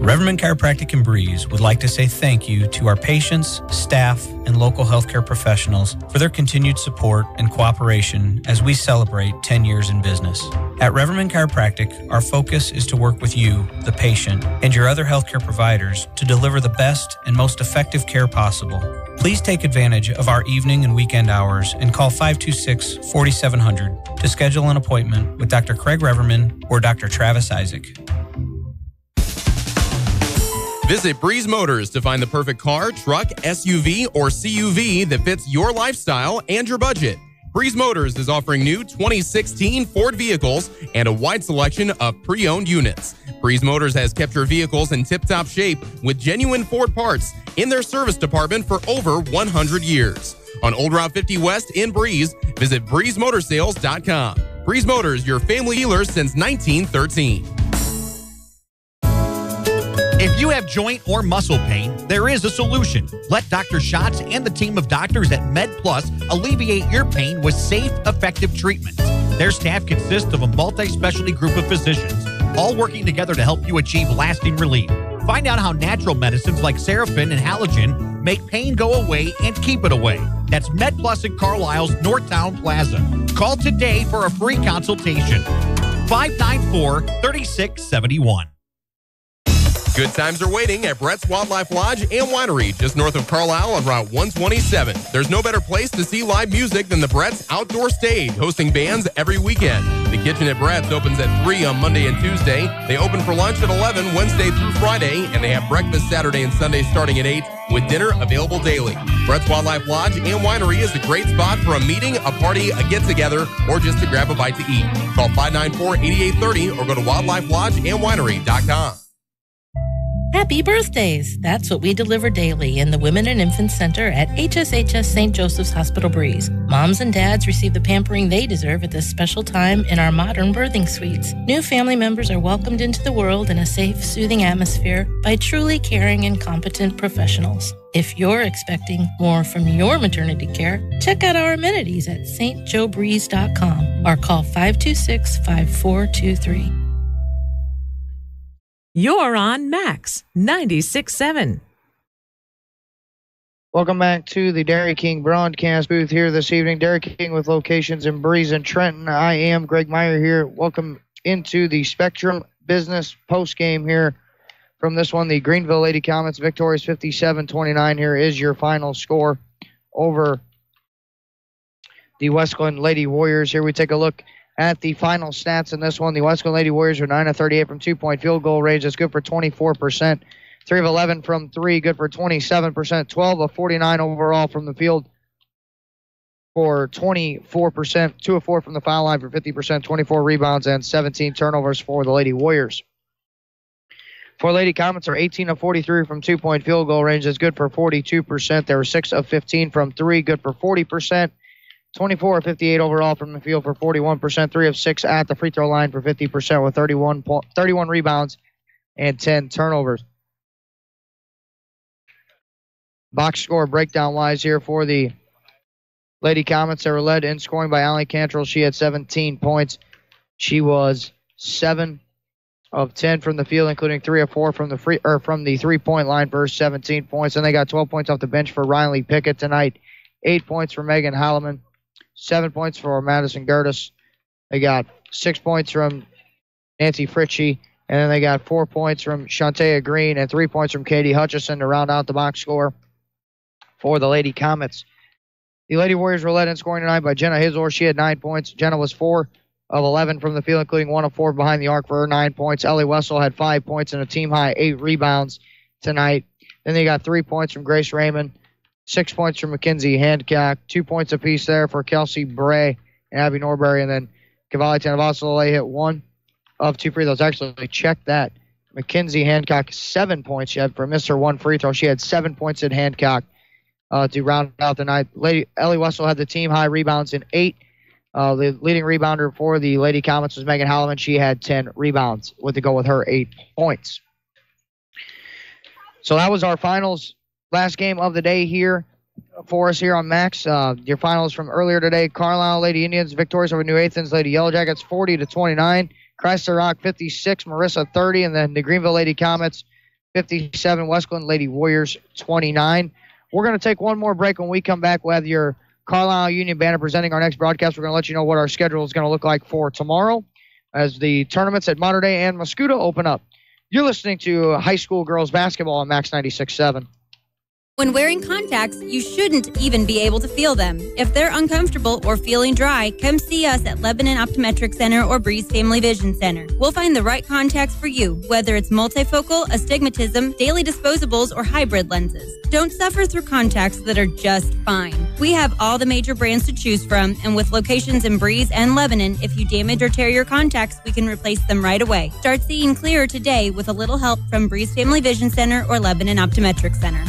Speaker 22: Reverman Chiropractic in Breeze would like to say thank you to our patients, staff, and local healthcare professionals for their continued support and cooperation as we celebrate 10 years in business. At Reverman Chiropractic, our focus is to work with you, the patient, and your other healthcare providers to deliver the best and most effective care possible. Please take advantage of our evening and weekend hours and call 526-4700 to schedule an appointment with Dr. Craig Reverman or Dr. Travis Isaac.
Speaker 12: Visit Breeze Motors to find the perfect car, truck, SUV, or CUV that fits your lifestyle and your budget. Breeze Motors is offering new 2016 Ford vehicles and a wide selection of pre-owned units. Breeze Motors has kept your vehicles in tip-top shape with genuine Ford parts in their service department for over 100 years. On Old Route 50 West in Breeze, visit BreezeMotorsales.com. Breeze Motors, your family dealer since 1913.
Speaker 20: If you have joint or muscle pain, there is a solution. Let Dr. Schatz and the team of doctors at MedPlus alleviate your pain with safe, effective treatments. Their staff consists of a multi-specialty group of physicians, all working together to help you achieve lasting relief. Find out how natural medicines like Seraphin and Halogen make pain go away and keep it away. That's MedPlus in Carlisle's Northtown Plaza. Call today for a free consultation. 594-3671.
Speaker 12: Good times are waiting at Brett's Wildlife Lodge and Winery, just north of Carlisle on Route 127. There's no better place to see live music than the Brett's Outdoor Stage, hosting bands every weekend. The kitchen at Brett's opens at 3 on Monday and Tuesday. They open for lunch at 11 Wednesday through Friday, and they have breakfast Saturday and Sunday starting at 8, with dinner available daily. Brett's Wildlife Lodge and Winery is a great spot for a meeting, a party, a get-together, or just to grab a bite to eat. Call 594-8830 or go to wildlifelodgeandwinery.com.
Speaker 23: Happy birthdays! That's what we deliver daily in the Women and Infant Center at HSHS St. Joseph's Hospital Breeze. Moms and dads receive the pampering they deserve at this special time in our modern birthing suites. New family members are welcomed into the world in a safe, soothing atmosphere by truly caring and competent professionals. If you're expecting more from your maternity care, check out our amenities at stjoebreeze.com or call 526-5423.
Speaker 10: You're on Max 96.7.
Speaker 2: Welcome back to the Dairy King broadcast booth here this evening. Dairy King with locations in Breeze and Trenton. I am Greg Meyer here. Welcome into the Spectrum Business postgame here from this one. The Greenville Lady Comets victorious 57-29. Here is your final score over the Wesclin Lady Warriors. Here we take a look at the final stats in this one. The Wesclin Lady Warriors are 9 of 38 from two-point field goal range. That's good for 24%. 3 of 11 from 3, good for 27%. 12 of 49 overall from the field for 24%. 2 of 4 from the foul line for 50%. 24 rebounds and 17 turnovers for the Lady Warriors. For Lady Comets are 18 of 43 from two-point field goal range. That's good for 42%. They were 6 of 15 from 3, good for 40%. 24 of 58 overall from the field for 41%. 3 of 6 at the free throw line for 50% with 31 rebounds and 10 turnovers. Box score breakdown-wise here for the Lady Comets, they were led in scoring by Allie Cantrell. She had 17 points. She was 7 of 10 from the field, including 3 of 4 from the three-point line for 17 points. And they got 12 points off the bench for Riley Pickett tonight. 8 points for Megan Holloman. 7 points for Madison Gertis. They got 6 points from Nancy Fritchie. And then they got 4 points from Shantea Green and 3 points from Katie Hutchison to round out the box score for the Lady Comets. The Lady Warriors were led in scoring tonight by Jenna Hizor. She had 9 points. Jenna was 4 of 11 from the field, including 1 of 4 behind the arc for her 9 points. Ellie Wessel had 5 points and a team-high 8 rebounds tonight. Then they got 3 points from Grace Raymond, 6 points from Mackenzie Hancock, 2 points apiece there for Kelsey Bray and Abby Norbury. And then Cavalli Tanavasile hit 1 of 2 free throws. Actually, check that. Mackenzie Hancock, 7 points. She had for Mr. 1 free throw. She had 7 points at Hancock to round out the night. Ellie Wessel had the team-high rebounds in 8. The leading rebounder for the Lady Comets was Megan Holloman. She had 10 rebounds to go with her 8 points. So that was our finals. Last game of the day here for us here on Max. Your finals from earlier today. Carlisle Lady Indians victorious over New Athens Lady Yellow Jackets 40-29. Chrysler Rock 56, Marissa 30, and then the Greenville Lady Comets 57, Wesclin Lady Warriors 29. We're going to take one more break. When we come back, we'll have your Carlisle Union Banner presenting our next broadcast. We're going to let you know what our schedule is going to look like for tomorrow as the tournaments at Mater Dei and Muscuda open up. You're listening to high school girls basketball on Max 96.7.
Speaker 3: When wearing contacts, you shouldn't even be able to feel them. If they're uncomfortable or feeling dry, come see us at Lebanon Optometric Center or Breeze Family Vision Center. We'll find the right contacts for you, whether it's multifocal, astigmatism, daily disposables, or hybrid lenses. Don't suffer through contacts that are just fine. We have all the major brands to choose from, and with locations in Breeze and Lebanon, if you damage or tear your contacts, we can replace them right away. Start seeing clearer today with a little help from Breeze Family Vision Center or Lebanon Optometric Center.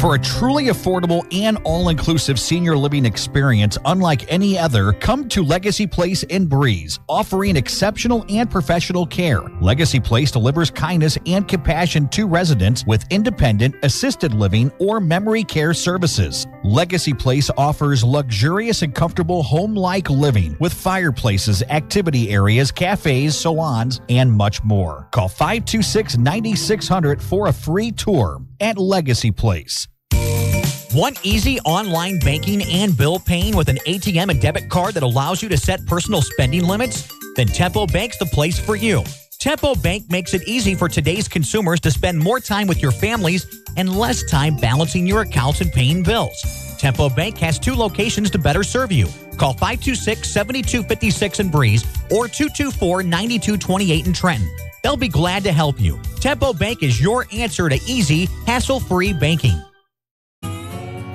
Speaker 1: For a truly affordable and all-inclusive senior living experience unlike any other, come to Legacy Place in Breeze, offering exceptional and professional care. Legacy Place delivers kindness and compassion to residents with independent, assisted living, or memory care services. Legacy Place offers luxurious and comfortable home-like living with fireplaces, activity areas, cafes, salons, and much more. Call 526-9600 for a free tour at Legacy Place.
Speaker 20: Want easy online banking and bill paying with an ATM and debit card that allows you to set personal spending limits? Then Tempo Bank's the place for you. Tempo Bank makes it easy for today's consumers to spend more time with your families and less time balancing your accounts and paying bills. Tempo Bank has 2 locations to better serve you. Call 526-7256 in Breeze or 224-9228 in Trenton. They'll be glad to help you. Tempo Bank is your answer to easy, hassle-free banking.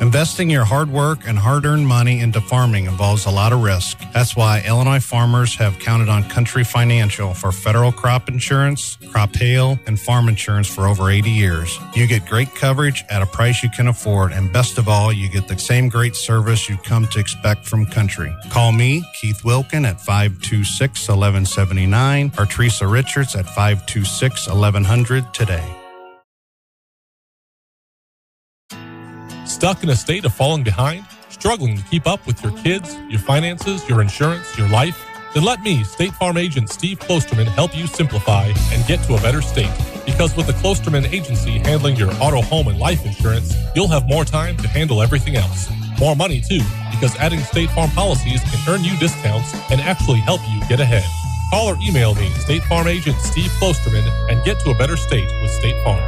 Speaker 6: Investing your hard work and hard-earned money into farming involves a lot of risk. That's why Illinois farmers have counted on Country Financial for federal crop insurance, crop hail, and farm insurance for over 80 years. You get great coverage at a price you can afford, and best of all, you get the same great service you've come to expect from Country. Call me, Keith Wilkin, at 526-1179 or Teresa Richards at 526-1100 today.
Speaker 7: Stuck in a state of falling behind? Struggling to keep up with your kids, your finances, your insurance, your life? Then let me, State Farm agent Steve Klosterman, help you simplify and get to a better state. Because with the Klosterman Agency handling your auto, home, and life insurance, you'll have more time to handle everything else. More money, too, because adding State Farm policies can earn you discounts and actually help you get ahead. Call or email me, State Farm agent Steve Klosterman, and get to a better state with State Farm.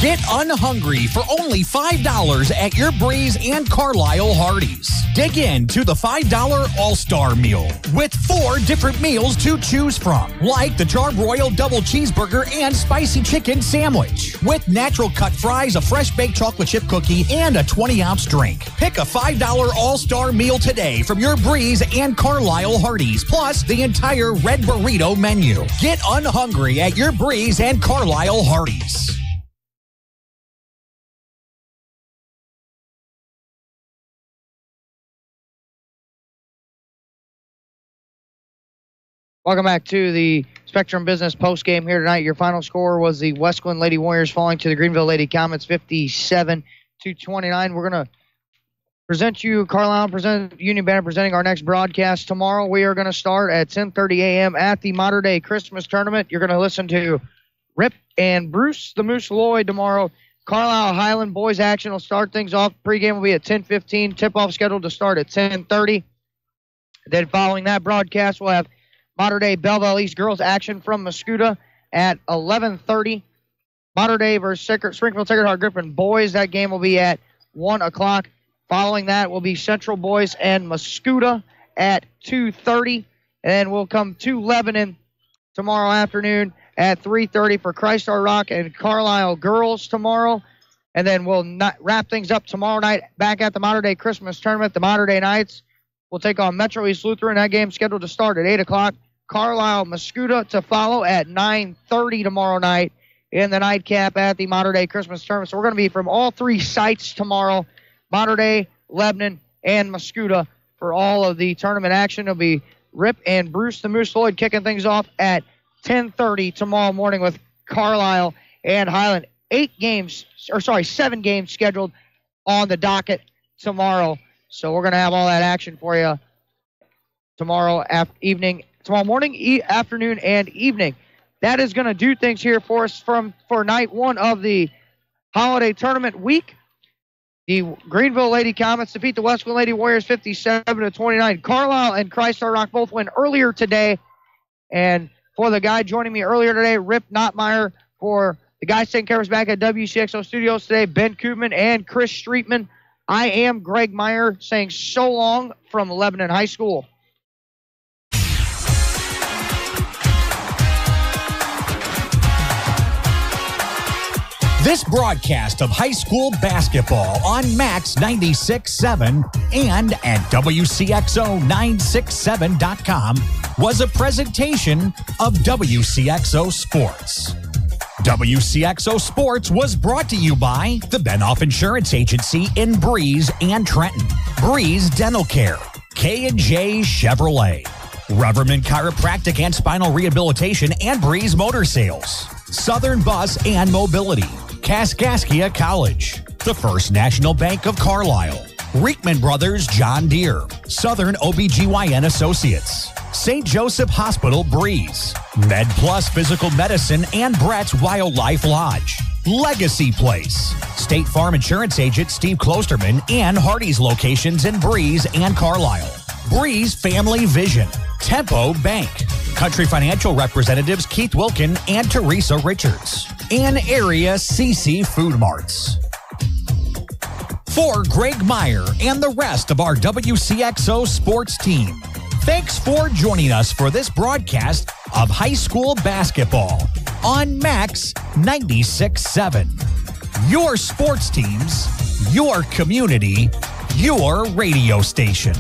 Speaker 1: Get unhungry for only $5 at your Breeze and Carlisle Hardee's. Dig into the $5 All-Star Meal with 4 different meals to choose from, like the Charbroiled Double Cheeseburger and Spicy Chicken Sandwich, with natural cut fries, a fresh baked chocolate chip cookie, and a 20-ounce drink. Pick a $5 All-Star Meal today from your Breeze and Carlisle Hardee's, plus the entire Red Burrito menu. Get unhungry at your Breeze and Carlisle Hardee's.
Speaker 2: Welcome back to the Spectrum Business post game here tonight. Your final score was the Wesclin Lady Warriors falling to the Greenville Lady Comets 57-29. We're going to Union Banner presenting our next broadcast tomorrow. We are going to start at 10:30 a.m. at the Mater Dei Christmas Tournament. You're going to listen to Rip and Bruce the Moose Lloyd tomorrow. Carlisle Highland boys action will start things off. Pregame will be at 10:15. Tip-off scheduled to start at 10:30. Then following that broadcast, we'll have Mater Dei Belleville East girls action from Mascoutah at 11:30. Mater Dei versus Springfield Sacred Heart Griffin boys. That game will be at 1 o'clock. Following that will be Central Boys and Mascoutah at 2:30. And then we'll come to Lebanon tomorrow afternoon at 3:30 for Christ Our Rock and Carlisle girls tomorrow. And then we'll wrap things up tomorrow night back at the Mater Dei Christmas Tournament. The Mater Dei Knights will take on Metro East Lutheran. That game scheduled to start at 8 o'clock. Carlisle Mascoutah to follow at 9:30 tomorrow night in the nightcap at the Mater Dei Christmas Tournament. So we're going to be from all three sites tomorrow. Mater Dei, Lebanon, and Mascoutah for all of the tournament action. It'll be Rip and Bruce the Moose Lloyd kicking things off at 10:30 tomorrow morning with Carlisle and Highland. 7 games scheduled on the docket tomorrow. So we're going to have all that action for you tomorrow morning, afternoon, and evening. That is going to do things here for us for night one of the holiday tournament week. The Greenville Lady Comets defeat the Wesclin Lady Warriors 57-29. Carlisle and Christ Our Rock both win earlier today. And for the guy joining me earlier today, Rip Nottmeyer, for the guys taking care of us back at WCXO Studios today, Ben Koopman and Chris Streetman, I am Greg Meyer saying so long from Lebanon High School.
Speaker 1: This broadcast of high school basketball on Max 96.7 and at WCXO967.com was a presentation of WCXO Sports. WCXO Sports was brought to you by the Benoff Insurance Agency in Breeze and Trenton, Breeze Dental Care, K&J Chevrolet, Rubberman Chiropractic and Spinal Rehabilitation and Breeze Motor Sales, Southern Bus and Mobility, Kaskaskia College, the First National Bank of Carlisle, Reekman Brothers John Deere, Southern OBGYN Associates, St. Joseph Hospital Breeze, Med Plus Physical Medicine and Brett's Wildlife Lodge, Legacy Place, State Farm Insurance Agent Steve Klosterman and Hardy's locations in Breeze and Carlisle, Breeze Family Vision, Tempo Bank, Country Financial Representatives Keith Wilkin and Teresa Richards, and Area CC Food Marts. For Greg Meyer and the rest of our WCXO sports team, thanks for joining us for this broadcast of high school basketball on Max 96.7. Your sports teams, your community, your radio station.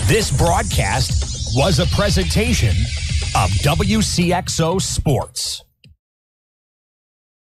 Speaker 1: This broadcast was a presentation of WCXO Sports.